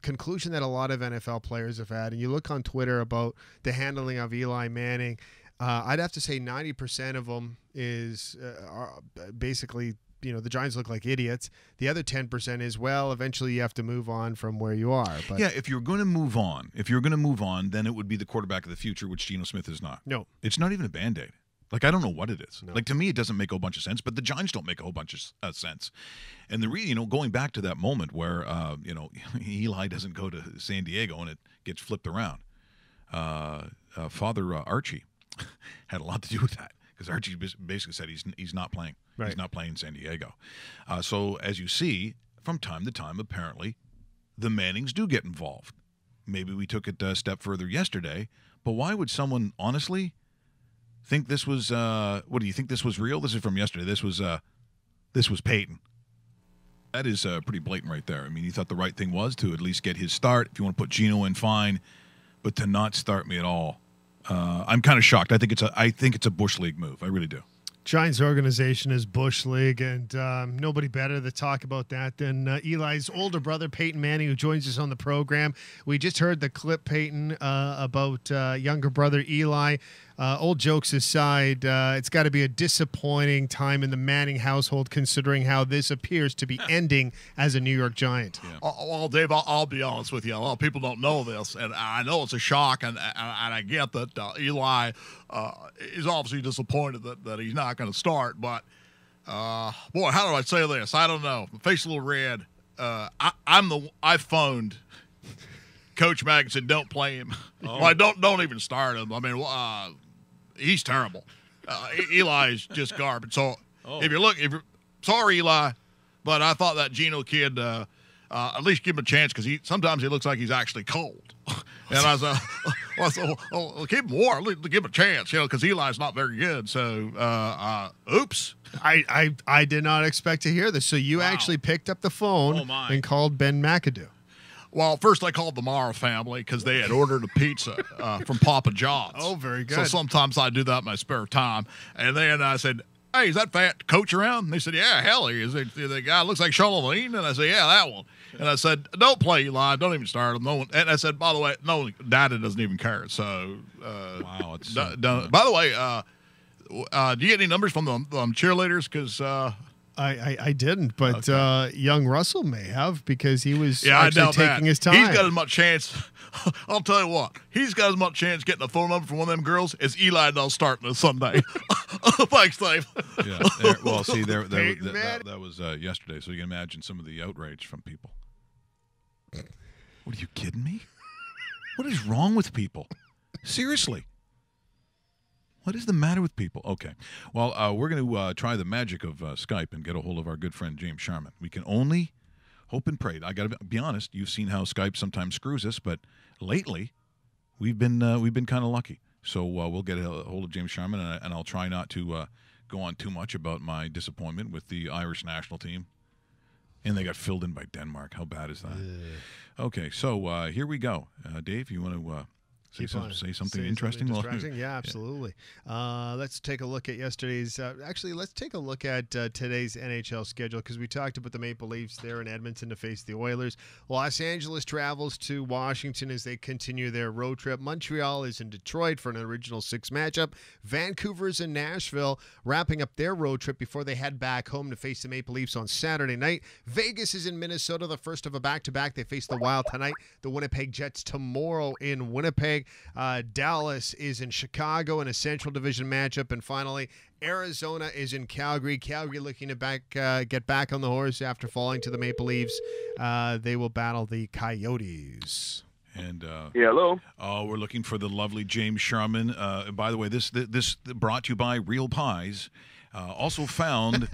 conclusion that a lot of NFL players have had. And you look on Twitter about the handling of Eli Manning. I'd have to say 90% of them are basically, the Giants look like idiots. The other 10% is, well, eventually you have to move on from where you are. But yeah, if you're going to move on, then it would be the quarterback of the future, which Geno Smith is not. No. It's not even a Band-Aid. Like, I don't know what it is. No. Like, to me, it doesn't make a whole bunch of sense, but the Giants don't make a whole bunch of sense. And going back to that moment where, Eli doesn't go to San Diego and it gets flipped around. Father Archie had a lot to do with that, because Archie basically said he's not playing. Right. He's not playing in San Diego. So as you see, from time to time, apparently, the Mannings do get involved. Maybe we took it a step further yesterday, but why would someone honestly think this was? What do you think this was real? This is from yesterday. This was Peyton. That is pretty blatant right there. I mean, you thought the right thing was to at least get his start. If you want to put Geno in, fine, but to not start me at all. I'm kind of shocked. I think it's a Bush League move. I really do. Giants organization is Bush League, and nobody better to talk about that than Eli's older brother, Peyton Manning, who joins us on the program. We just heard the clip, Peyton, about younger brother Eli. old jokes aside, it's got to be a disappointing time in the Manning household, considering how this appears to be ending as a New York Giant. Yeah. Well, Dave, I'll be honest with you. A lot of people don't know this, and I know it's a shock, and I get that Eli is obviously disappointed that he's not going to start. But boy, how do I say this? I don't know. My face a little red. I phoned Coach Mack and said, "Don't play him. Well, don't even start him. I mean, he's terrible. Eli is just garbage. So if you're sorry, Eli, but I thought that Geno kid, at least give him a chance because sometimes he looks like he's actually cold." And I said, well, keep him warm. Give him a chance, because Eli's not very good. So, oops. I did not expect to hear this. So you actually picked up the phone and called Ben McAdoo. Well, first I called the Mara family because they had ordered a pizza from Papa John's. Oh, very good. So sometimes I do that in my spare time. And then I said, "Hey, is that fat coach around?" And they said, "Yeah, hell, he is. The guy looks like Charlemagne." And I said, "Yeah, that one." And I said, "Don't play Eli. Don't even start him." No one. And I said, "By the way, no, Dada doesn't even care." So, wow. It's by the way, do you get any numbers from the cheerleaders? Because I didn't, but young Russell may have because he was I actually taking his time. He's got as much chance. I'll tell you what. He's got as much chance getting a phone number from one of them girls as Eli does starting this Sunday. Thanks, Dave. Yeah. Well, see, that was yesterday, so you can imagine some of the outrage from people. What, are you kidding me? What is wrong with people? Seriously. What is the matter with people? Okay. Well, we're going to try the magic of Skype and get a hold of our good friend James Sharman. We can only hope and pray. I got to be honest. You've seen how Skype sometimes screws us, but lately we've been kind of lucky. So we'll get a hold of James Sharman, and I'll try not to go on too much about my disappointment with the Irish national team. And they got filled in by Denmark. How bad is that? Okay, so here we go. Dave, you want to say something interesting? Yeah, absolutely. Let's take a look at yesterday's. Actually, let's take a look at today's NHL schedule because we talked about the Maple Leafs there in Edmonton to face the Oilers. Los Angeles travels to Washington as they continue their road trip. Montreal is in Detroit for an original 6 matchup. Vancouver's in Nashville, wrapping up their road trip before they head back home to face the Maple Leafs on Saturday night. Vegas is in Minnesota, the first of a back-to-back. They face the Wild tonight. The Winnipeg Jets tomorrow in Winnipeg. Dallas is in Chicago in a Central Division matchup. And finally, Arizona is in Calgary. Calgary looking to get back on the horse after falling to the Maple Leafs. They will battle the Coyotes. And hello. Oh, we're looking for the lovely James Sharman. By the way, this brought to you by Real Pies. Also found,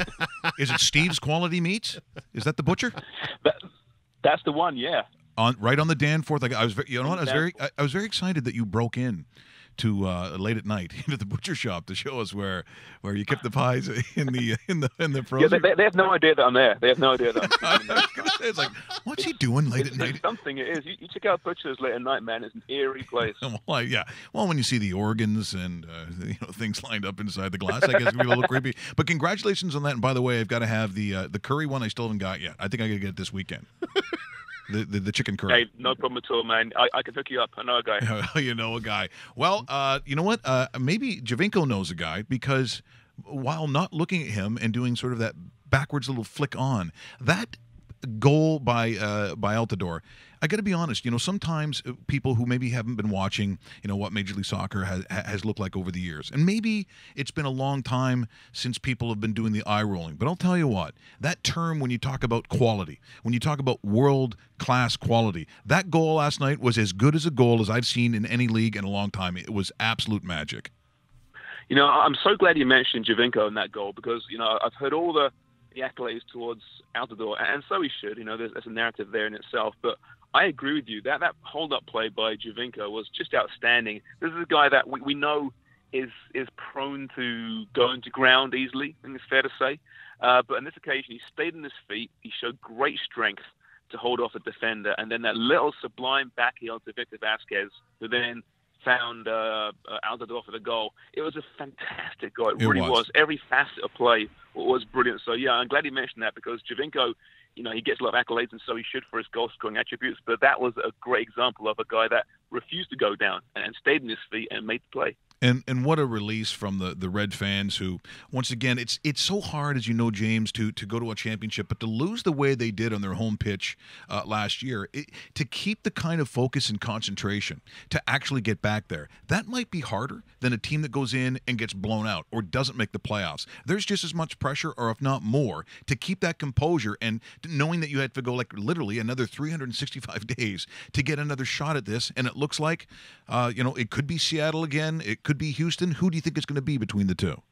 is it Steve's Quality Meats? Is that the butcher? That's the one, yeah. Right on the Danforth. Like I was very excited that you broke in to late at night into the butcher shop to show us where you kept the pies in the frozen. Yeah, they have no idea that I'm there. They have no idea that I'm there. I was gonna say, it's like, what's he doing late at night? Something it is. You check out butchers late at night, man. It's an eerie place. Well, yeah. Well, when you see the organs and things lined up inside the glass, I guess it can be a little creepy. But congratulations on that. And by the way, I've got to have the curry one. I still haven't got yet. I think I got to get it this weekend. The chicken curry. Hey, no problem at all, man. I can hook you up. I know a guy. You know a guy. Well, you know what? Maybe Javinko knows a guy because while not looking at him and doing sort of that backwards little flick on, that goal by Altidore, I got to be honest, sometimes people who maybe haven't been watching, what Major League Soccer has looked like over the years. And maybe it's been a long time since people have been doing the eye rolling. But I'll tell you what, that term when you talk about quality, when you talk about world-class quality, that goal last night was as good as a goal as I've seen in any league in a long time. It was absolute magic. I'm so glad you mentioned Javinko in that goal because, I've heard all the accolades towards Altidore, and so he should. There's a narrative there in itself. But I agree with you. That hold-up play by Javinko was just outstanding. This is a guy that we know is prone to going to ground easily, I think it's fair to say. But on this occasion, he stayed on his feet. He showed great strength to hold off a defender. And then that little sublime backheel to Victor Vasquez, who then found Altidore for the goal. It was a fantastic goal. It really was. Every facet of play was brilliant. So, yeah, I'm glad you mentioned that because Javinko, he gets a lot of accolades, and so he should for his goal-scoring attributes. But that was a great example of a guy that refused to go down and stayed in his feet and made the play. And what a release from the Red fans who, once again, it's so hard, as you know, James, to go to a championship, but to lose the way they did on their home pitch last year, to keep the kind of focus and concentration, to actually get back there, that might be harder than a team that goes in and gets blown out or doesn't make the playoffs. There's just as much pressure, or if not more, to keep that composure and knowing that you had to go like literally another 365 days to get another shot at this. And it looks like, it could be Seattle again. It could be Houston. Who do you think it's going to be between the two?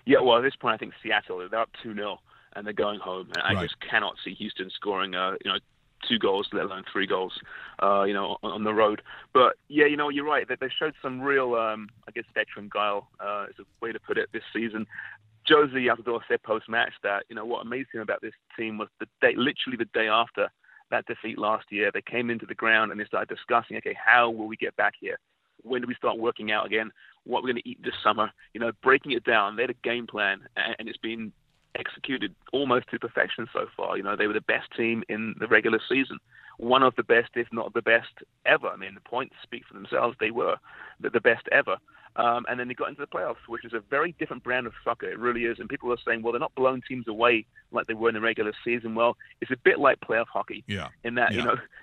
Yeah, well, at this point, I think Seattle, they're up 2-0, and they're going home. And I Right. just cannot see Houston scoring, 2 goals, let alone 3 goals, on the road. But, yeah, you're right. They showed some real, veteran guile, is a way to put it, this season. Josie Altidore said post-match that, what amazed him about this team was literally the day after that defeat last year, they came into the ground and they started discussing, okay, how will we get back here? When do we start working out again? What we're going to eat this summer? Breaking it down. They had a game plan, and it's been executed almost to perfection so far. They were the best team in the regular season, one of the best, if not the best ever. I mean, the points speak for themselves. They were the best ever. And then they got into the playoffs, which is a very different brand of soccer. It really is. And people are saying, well, they're not blowing teams away like they were in the regular season. Well, it's a bit like playoff hockey in that,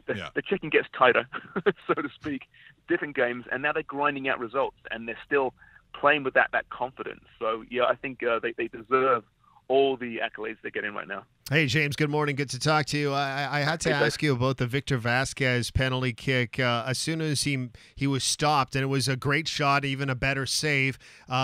the chicken gets tighter, so to speak, different games. And now they're grinding out results, and they're still playing with that confidence. So, yeah, I think they deserve all the accolades they're getting right now. Hey, James, good morning. Good to talk to you. I had to ask you about the Victor Vasquez penalty kick. As soon as he was stopped, and it was a great shot, even a better save,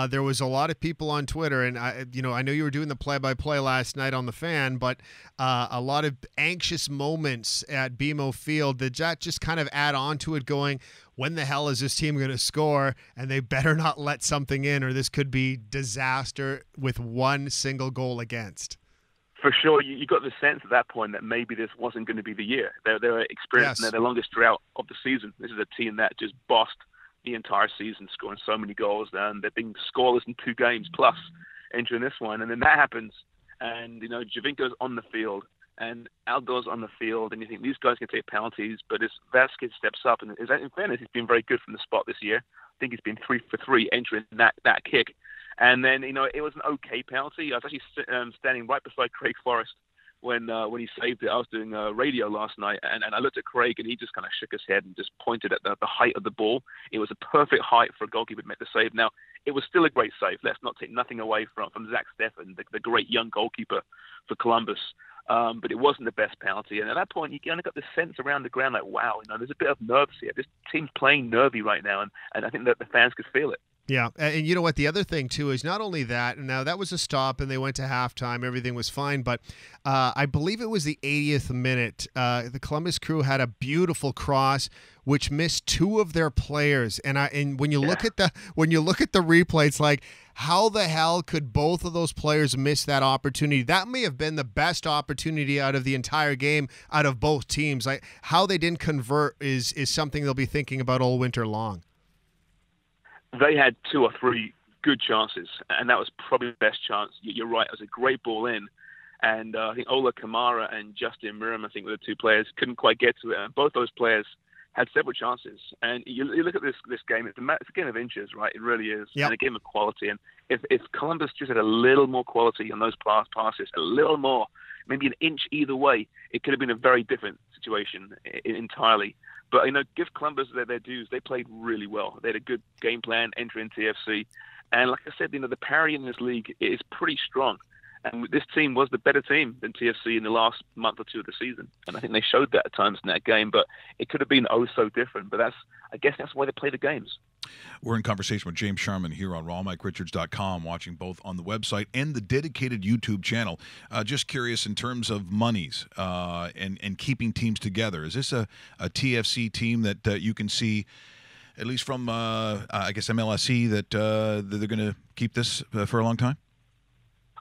there was a lot of people on Twitter, and I know you were doing the play-by-play last night on the Fan, but a lot of anxious moments at BMO Field. Did that just kind of add on to it, going, when the hell is this team going to score? And they better not let something in, or this could be disaster with one single goal against. For sure, you got the sense at that point that maybe this wasn't going to be the year. They're experiencing their longest drought of the season. This is a team that just bossed the entire season, scoring so many goals, and they're being scoreless in 2 games plus entering this one. And then that happens, and Javinko's on the field, and Aldo's on the field, and you think these guys can take penalties, but as Vasquez steps up, and in fairness, he's been very good from the spot this year. I think he's been 3 for 3 entering that kick. And then, it was an okay penalty. I was actually standing right beside Craig Forrest when he saved it. I was doing radio last night, and I looked at Craig, and he just kind of shook his head and just pointed at the height of the ball. It was a perfect height for a goalkeeper to make the save. Now, it was still a great save. Let's not take nothing away from Zach Steffen, the great young goalkeeper for Columbus. But it wasn't the best penalty. And at that point, you kind of got the sense around the ground like, wow, there's a bit of nerves here. This team's playing nervy right now, and I think that the fans could feel it. Yeah, and you know what? The other thing, too, is not only that, and now that was a stop, and they went to halftime. Everything was fine, but I believe it was the 80th minute. The Columbus Crew had a beautiful cross, which missed 2 of their players. And when you look at the replay, it's like, how the hell could both of those players miss that opportunity? That may have been the best opportunity out of the entire game, out of both teams. Like, how they didn't convert is something they'll be thinking about all winter long. They had 2 or 3 good chances, and that was probably the best chance. You're right. It was a great ball in, and I think Ola Kamara and Justin Miram, I think, were the 2 players, couldn't quite get to it. And both those players had several chances. And you look at this game, it's a game of inches, right? It really is, and a game of quality. And if Columbus just had a little more quality on those passes, a little more, maybe an inch either way, it could have been a very different situation entirely. But, give Columbus their dues. They played really well. They had a good game plan entering TFC. And like I said, the parity in this league is pretty strong. And this team was the better team than TFC in the last month or 2 of the season. And I think they showed that at times in that game. But it could have been so different. But I guess that's why they play the games. We're in conversation with James Sharman here on rawmikerichards.com, watching both on the website and the dedicated YouTube channel. Just curious in terms of monies and keeping teams together. Is this a TFC team that you can see, at least from, MLSE, that they're going to keep this for a long time?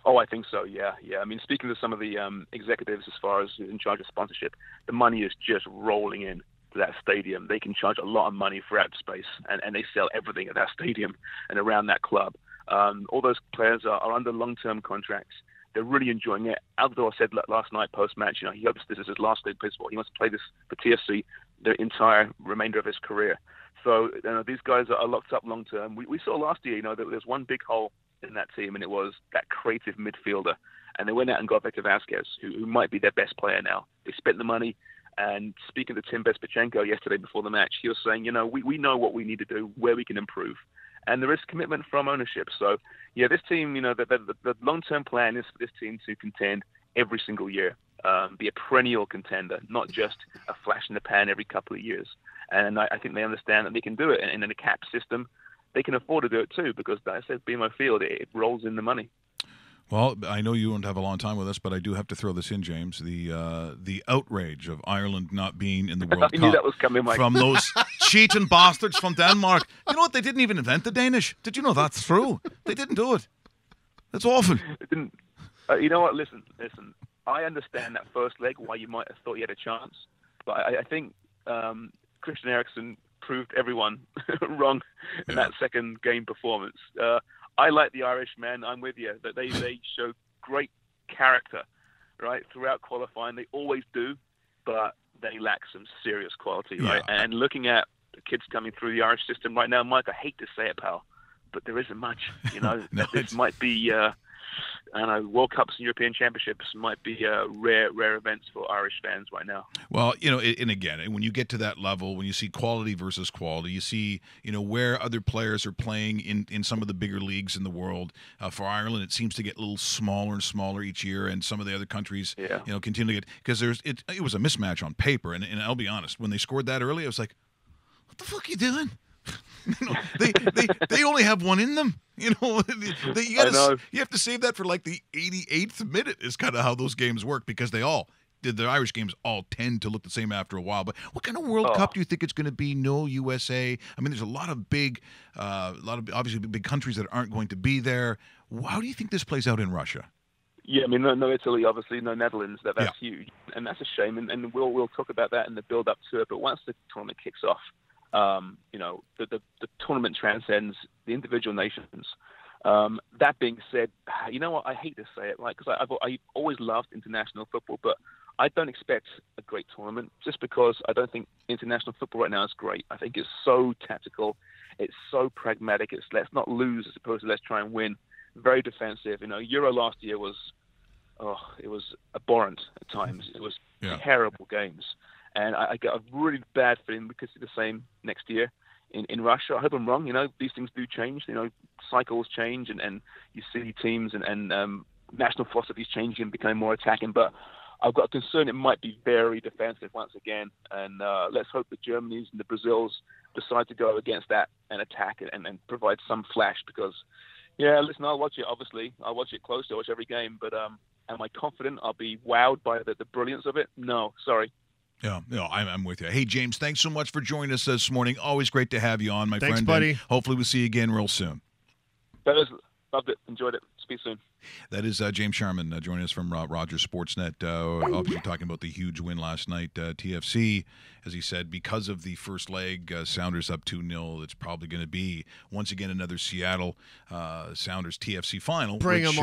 Oh, I think so, yeah. I mean, speaking to some of the executives as far as in charge of sponsorship, the money is just rolling in to that stadium. They can charge a lot of money for ad space, and they sell everything at that stadium and around that club. All those players are under long-term contracts. They're really enjoying it. Altidore said last night post-match, he hopes this is his last day of baseball. He wants to play this for TFC the entire remainder of his career. So these guys are locked up long term. We saw last year, that there's one big hole in that team, and it was that creative midfielder. And they went out and got Victor Vasquez, who might be their best player now. They spent the money. And speaking to Tim Bezpachenko yesterday before the match, he was saying, we know what we need to do, where we can improve. And there is commitment from ownership. So, this team, the long-term plan is for this team to contend every single year, be a perennial contender, not just a flash in the pan every couple of years. And I think they understand that they can do it. And in a cap system, they can afford to do it too, because, like I said, BMO Field, it rolls in the money. Well, I know you won't have a long time with us, but I do have to throw this in, James. The outrage of Ireland not being in the World I Cup knew that was coming, Mike. from those cheating bastards from Denmark. You know what? They didn't even invent the Danish. Did you know that's true? They didn't do it. That's awful. It didn't. You know what? Listen. I understand that first leg, why you might have thought you had a chance, but I think Christian Eriksen proved everyone wrong in that second game performance. I like the Irish, man. I'm with you. That they show great character, right, throughout qualifying. They always do, but they lack some serious quality, right? And looking at the kids coming through the Irish system right now, Mike, I hate to say it, pal, but there isn't much. This might be, I don't know, World Cups and European Championships might be rare events for Irish fans right now. Well, and again, when you get to that level, when you see quality versus quality, you see, where other players are playing in some of the bigger leagues in the world. For Ireland, it seems to get a little smaller and smaller each year, and some of the other countries, continue to get, because it was a mismatch on paper, and I'll be honest, when they scored that early, I was like, what the fuck are you doing? They only have one in them. You have to save that for like the 88th minute is kind of how those games work, because the Irish games all tend to look the same after a while. But what kind of World Cup do you think it's going to be? No USA. I mean, there's a lot of obviously big countries that aren't going to be there. How do you think this plays out in Russia? Yeah, I mean, no Italy, obviously, no Netherlands. That's huge, and that's a shame. And we'll talk about that in the build up to it. But once the tournament kicks off, the tournament transcends the individual nations. That being said, you know what? I hate to say it, right? Because I've always loved international football, but I don't expect a great tournament just because I don't think international football right now is great. I think it's so tactical, it's so pragmatic. It's let's not lose as opposed to let's try and win. Very defensive. Euro last year was abhorrent at times. It was terrible games. And I get a really bad feeling we could see the same next year in Russia. I hope I'm wrong. These things do change. Cycles change, and you see teams and national philosophies changing and becoming more attacking. But I've got a concern it might be very defensive once again. And let's hope the Germanys and the Brazils decide to go against that and attack it and provide some flash. Because, listen, I'll watch it, obviously. I'll watch it closely. I watch every game. But am I confident I'll be wowed by the brilliance of it? No, sorry. Yeah, I'm with you. Hey, James, thanks so much for joining us this morning. Always great to have you on, my friend. Thanks, buddy. Hopefully we'll see you again real soon. Loved it. Enjoyed it. Speak soon. That is James Sharman joining us from Rogers Sportsnet. Obviously talking about the huge win last night. TFC, as he said, because of the first leg, Sounders up 2-0. It's probably going to be, once again, another Seattle Sounders TFC final. Bring them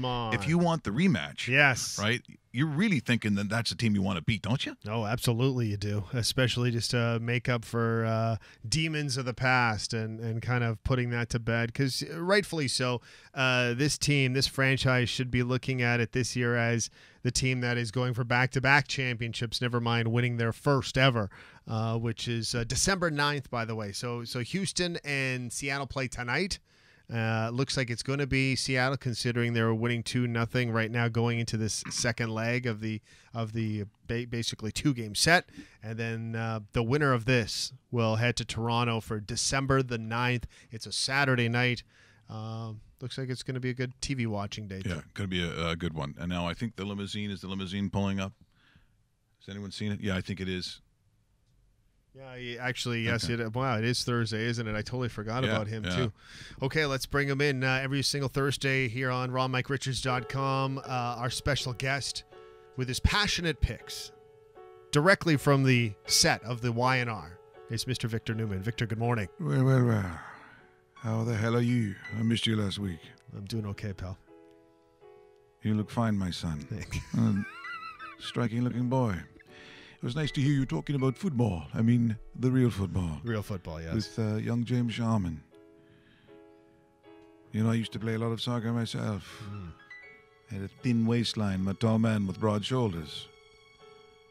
on. If you want the rematch, yes, right, you're really thinking that that's the team you want to beat, don't you? Oh, absolutely you do, especially just to make up for demons of the past and kind of putting that to bed, because rightfully so. This team, this franchise should be looking at it this year as the team that is going for back-to-back championships, never mind winning their first ever, which is December 9th, by the way. So Houston and Seattle play tonight. Looks like it's going to be Seattle, considering they're winning 2-0 right now going into this second leg of the basically two-game set. And then the winner of this will head to Toronto for December the 9th. It's a Saturday night. Looks like it's going to be a good TV watching day. Yeah, going to be a good one. And now I think the limousine pulling up. Has anyone seen it? Yeah, I think it is. Yeah, actually, yes. Okay. Wow, it is Thursday, isn't it? I totally forgot about him, too. Okay, let's bring him in every single Thursday here on RonMikeRichards.com. Our special guest with his passionate picks directly from the set of the Y&R is Mr. Victor Newman. Victor, good morning. Well. How the hell are you? I missed you last week. I'm doing okay, pal. You look fine, my son. Thanks. Striking-looking boy. It was nice to hear you talking about football. I mean, the real football. Real football, yes. With young James Sharman. You know, I used to play a lot of soccer myself. I had a thin waistline, I'm a tall man with broad shoulders.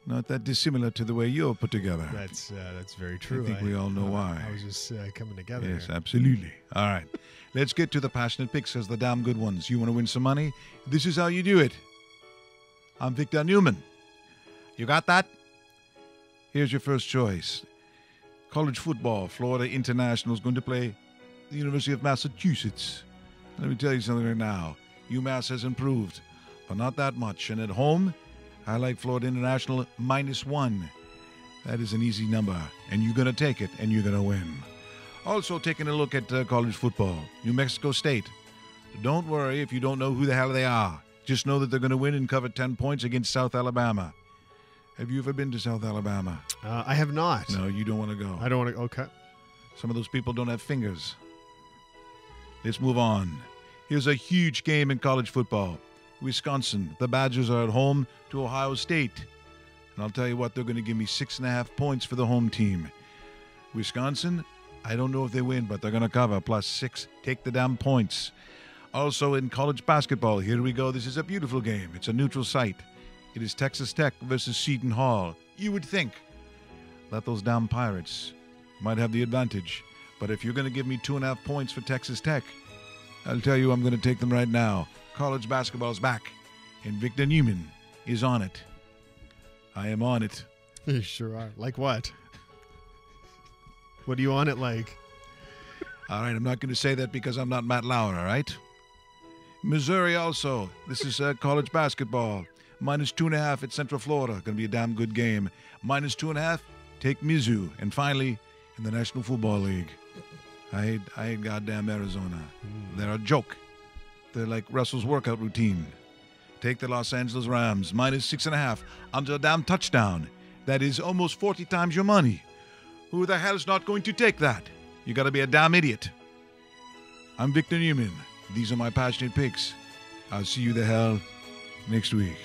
Not that dissimilar to the way you're put together. That's very true. I think we all know why. I was just coming together. Yes, here. absolutely. All right. Let's get to the passionate picks as the damn good ones. You want to win some money? This is how you do it. I'm Victor Newman. You got that? Here's your first choice. College football. Florida International is going to play the University of Massachusetts. Let me tell you something right now. UMass has improved, but not that much. And at home, I like Florida International -1. That is an easy number, and you're going to take it, and you're going to win. Also, taking a look at college football, New Mexico State. Don't worry if you don't know who the hell they are. Just know that they're going to win and cover 10 points against South Alabama. Have you ever been to South Alabama? I have not. No, you don't want to go. I don't want to. Okay. Some of those people don't have fingers. Let's move on. Here's a huge game in college football. Wisconsin, the Badgers are at home to Ohio State. And I'll tell you what, they're going to give me 6.5 points for the home team. Wisconsin, I don't know if they win, but they're going to cover +6. Take the damn points. Also in college basketball, here we go. This is a beautiful game. It's a neutral site. It is Texas Tech versus Seton Hall. You would think that those damn Pirates might have the advantage. But if you're going to give me 2.5 points for Texas Tech, I'll tell you I'm going to take them right now. College basketball is back, and Victor Newman is on it. I am on it. You sure are. Like what? What are you on it like? All right, I'm not going to say that because I'm not Matt Lauer, all right? Missouri also. This is college basketball. -2.5 at Central Florida. Going to be a damn good game. -2.5, take Mizzou. And finally, in the National Football League, I hate goddamn Arizona. They're a joke. They're like Russell's workout routine. Take the Los Angeles Rams, -6.5, under a damn touchdown. That is almost 40 times your money. Who the hell is not going to take that? You got to be a damn idiot. I'm Victor Newman. These are my passionate picks. I'll see you the hell next week.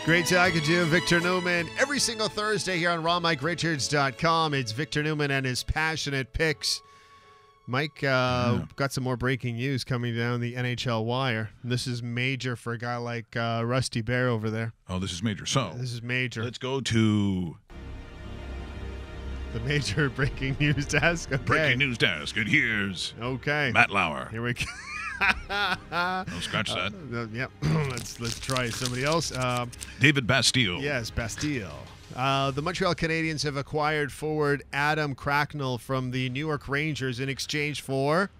Great talking to you, Victor Newman. Every single Thursday here on RonMikeRichards.com. It's Victor Newman and his passionate picks. Mike, got some more breaking news coming down the NHL wire. And this is major for a guy like Rusty Bear over there. Oh, this is major. So This is major. let's go to The major breaking news desk. Okay. breaking news desk. And here's Okay. Matt Lauer. Here we go. No, scratch that. Yep. let's try somebody else. David Bastille. Yes, Bastille. The Montreal Canadiens have acquired forward Adam Cracknell from the New York Rangers in exchange for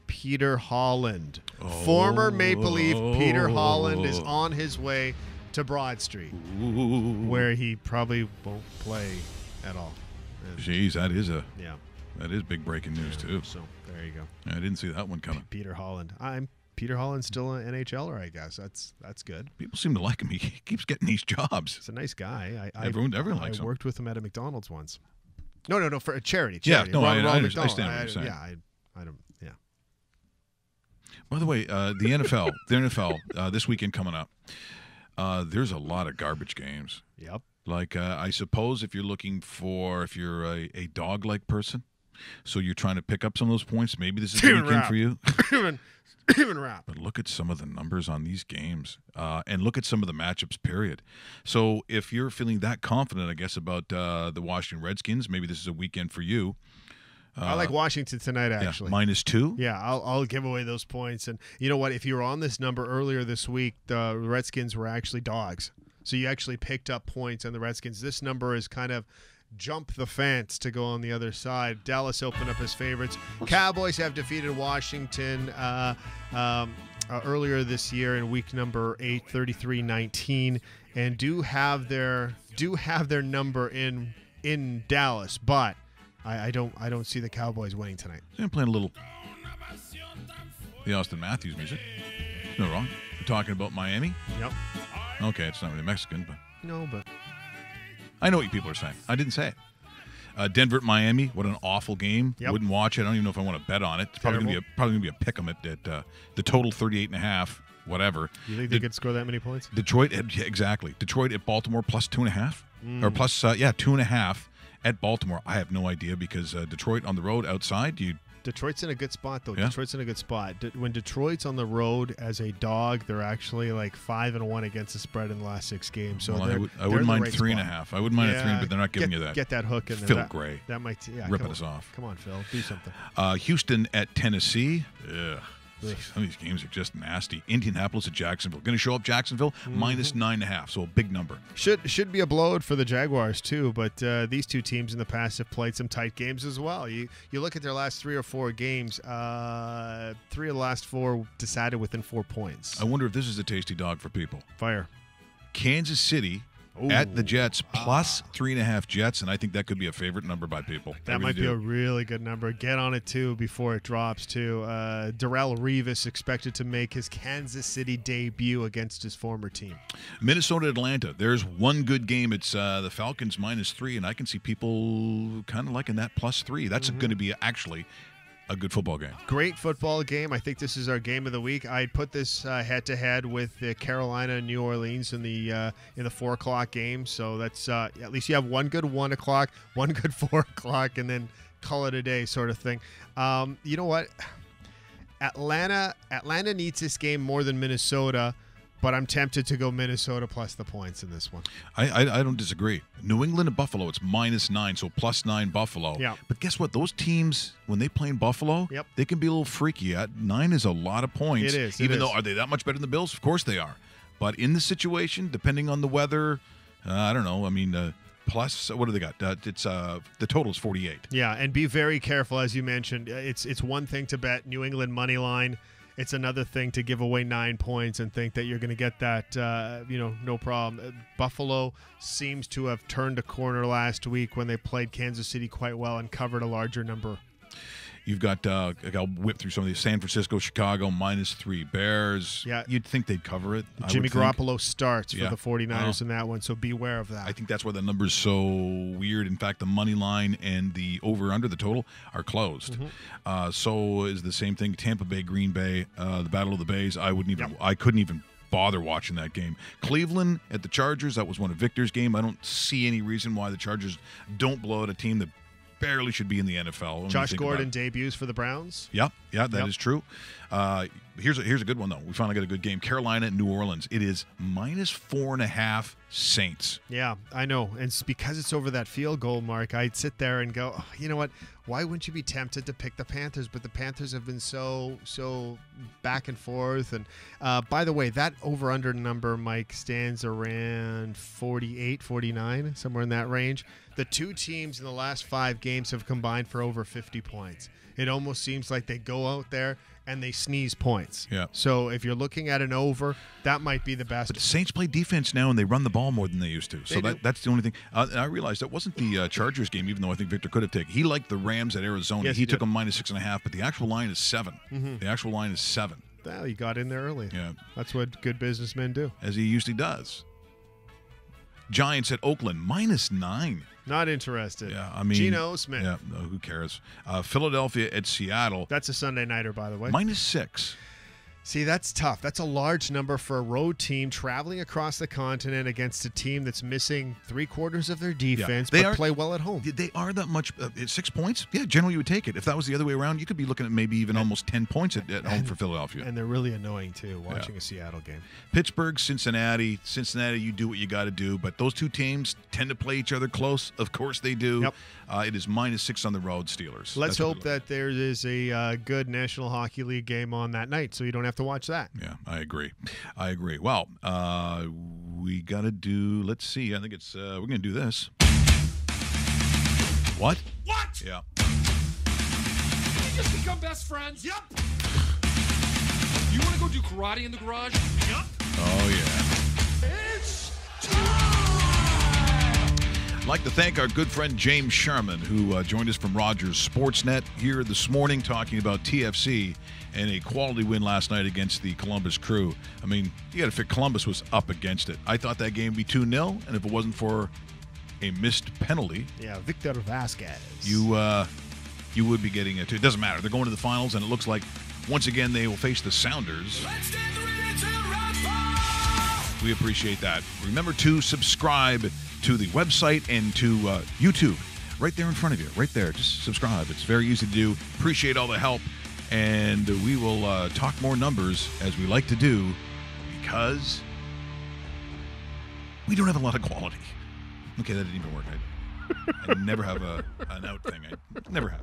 Peter Holland. Former Maple Leaf Peter Holland is on his way to Broad Street, where he probably won't play at all. And, Jeez, that is big breaking news too. so there you go. I didn't see that one coming. Peter Holland. Peter Holland's still an NHLer, I guess. That's good. People seem to like him. He keeps getting these jobs. He's a nice guy. Everyone likes him. I worked with him at a McDonald's once. No, for a charity. Yeah, no, I Ronald understand McDonald. what you're saying. Yeah, I don't. Yeah. By the way, the NFL, this weekend coming up, there's a lot of garbage games. Yep. Like, I suppose if you're a dog-like person, so you're trying to pick up some of those points, maybe this is the weekend for you. Even rap. But look at some of the numbers on these games, and look at some of the matchups, period. So if you're feeling that confident, I guess, about the Washington Redskins, maybe this is a weekend for you. I like Washington tonight, actually. Yeah, -2. Yeah, I'll give away those points. And you know what? If you were on this number earlier this week, the Redskins were actually dogs. So you actually picked up points on the Redskins. This number is kind of jump the fence to go on the other side. Dallas opened up as favorites. Cowboys have defeated Washington earlier this year in week number 8, 33-19, and do have their number in Dallas, but I don't see the Cowboys winning tonight. So I'm playing a little the Austin Matthews music. No wrong. We're talking about Miami. Yep. Okay, it's not really Mexican, but No, but I know what you people are saying. I didn't say it. Denver at Miami. What an awful game. Yep. Wouldn't watch it. I don't even know if I want to bet on it. It's probably gonna be a pick 'em at the total 38.5. whatever. You think they could score that many points? Detroit, exactly. Detroit at Baltimore plus 2.5, or plus 2.5 at Baltimore. I have no idea because Detroit on the road outside. Detroit's in a good spot though. Yeah. Detroit's in a good spot. When Detroit's on the road as a dog, they're actually like 5-1 against the spread in the last 6 games. So Well, they're I wouldn't in the mind right 3.5. spot. I wouldn't mind a 3, but they're not giving you that. Get that hook in there. Phil Gray. That might ripping us off. Come on, Phil. Do something. Houston at Tennessee. Ugh. Some of these games are just nasty. Indianapolis at Jacksonville. Going to show up Jacksonville minus 9.5, so a big number. Should be a blowout for the Jaguars too, but these two teams in the past have played some tight games as well. You look at their last 3 or 4 games, 3 of the last 4 decided within 4 points. I wonder if this is a tasty dog for people. Fire. Kansas City at the Jets plus 3.5 Jets, and I think that could be a favorite number by people. That might be a really good number. Get on it too before it drops too. Darrelle Revis expected to make his Kansas City debut against his former team. Minnesota Atlanta. There's one good game. It's the Falcons minus 3, and I can see people kind of liking that plus 3. That's going to be actually a good football game. Great football game. I think this is our game of the week. I'd put this head-to-head with Carolina and New Orleans in the 4 o'clock game. So that's at least you have one good 1 o'clock, one good 4 o'clock, and then call it a day sort of thing. You know what? Atlanta needs this game more than Minnesota, but I'm tempted to go Minnesota plus the points in this one. I don't disagree. New England and Buffalo, it's minus 9, so plus 9 Buffalo. Yeah. But guess what? Those teams, when they play in Buffalo, they can be a little freaky. 9 is a lot of points. It is. Even though, are they that much better than the Bills? Of course they are. But in the situation, depending on the weather, I don't know. I mean, plus, what do they got? It's the total is 48. Yeah, and be very careful, as you mentioned. It's one thing to bet New England money line. It's another thing to give away 9 points and think that you're going to get that, no problem. Buffalo seems to have turned a corner last week when they played Kansas City quite well and covered a larger number. You've got, I'll whip through some of these. San Francisco, Chicago, minus 3. Bears. Yeah. You'd think they'd cover it. Jimmy Garoppolo starts for Yeah. the 49ers in that one, so beware of that. I think that's why the number's so weird. In fact, the money line and the over-under, the total, are closed. So is the same thing. Tampa Bay, Green Bay, the Battle of the Bays. I couldn't even bother watching that game. Cleveland at the Chargers, that was one of Victor's game. I don't see any reason why the Chargers don't blow out a team that barely should be in the NFL. Josh Gordon debuts for the Browns. Yep, that is true. Here's a good one, though. We finally got a good game. Carolina and New Orleans. It is minus 4.5 Saints. Yeah, I know. And it's because it's over that field goal mark, I'd sit there and go, oh, you know what? Why wouldn't you be tempted to pick the Panthers? But the Panthers have been so back and forth. And by the way, that over-under number, Mike, stands around 48, 49, somewhere in that range. The two teams in the last 5 games have combined for over 50 points. It almost seems like they go out there and they sneeze points. Yeah. So if you're looking at an over, that might be the best. But the Saints play defense now, and they run the ball more than they used to. So that's the only thing. And I realized that wasn't the Chargers game, even though I think Victor could have taken. He liked the Rams at Arizona. Yes, he took did. them minus 6.5, but the actual line is 7. The actual line is 7. Well, he got in there early. Yeah. That's what good businessmen do. As he usually does. Giants at Oakland, minus 9. Not interested. Yeah, I mean, Geno Smith. Yeah, no, who cares? Philadelphia at Seattle. That's a Sunday nighter, by the way. Minus 6. See, that's tough. That's a large number for a road team traveling across the continent against a team that's missing 3/4 of their defense, but play well at home. They are that much. 6 points? Yeah, generally you would take it. If that was the other way around, you could be looking at maybe even almost 10 points at home for Philadelphia. And they're really annoying, too, watching a Seattle game. Pittsburgh, Cincinnati. Cincinnati, you do what you got to do, but those two teams tend to play each other close. Of course they do. Yep. It is minus 6 on the road, Steelers. Let's hope that there is a good National Hockey League game on that night so you don't have to watch that. Yeah, I agree. Well, we got to do, let's see. I think it's, we're going to do this. What? What? Yeah. Did we just become best friends? Yep. You want to go do karate in the garage? Yep. Oh, yeah. It's time! I'd like to thank our good friend James Sherman, who joined us from Rogers Sportsnet here this morning talking about TFC and a quality win last night against the Columbus Crew. I mean, you got to figure Columbus was up against it. I thought that game would be 2-0, and if it wasn't for a missed penalty, Victor Vasquez, you would be getting it. It doesn't matter. They're going to the finals, and it looks like once again they will face the Sounders. Let's get ready to We appreciate that. Remember to subscribe to the website and to YouTube. Right there in front of you. Right there. Just subscribe. It's very easy to do. Appreciate all the help. And we will talk more numbers as we like to do because we don't have a lot of quality. Okay, that didn't even work. I never have an out thing. I never have.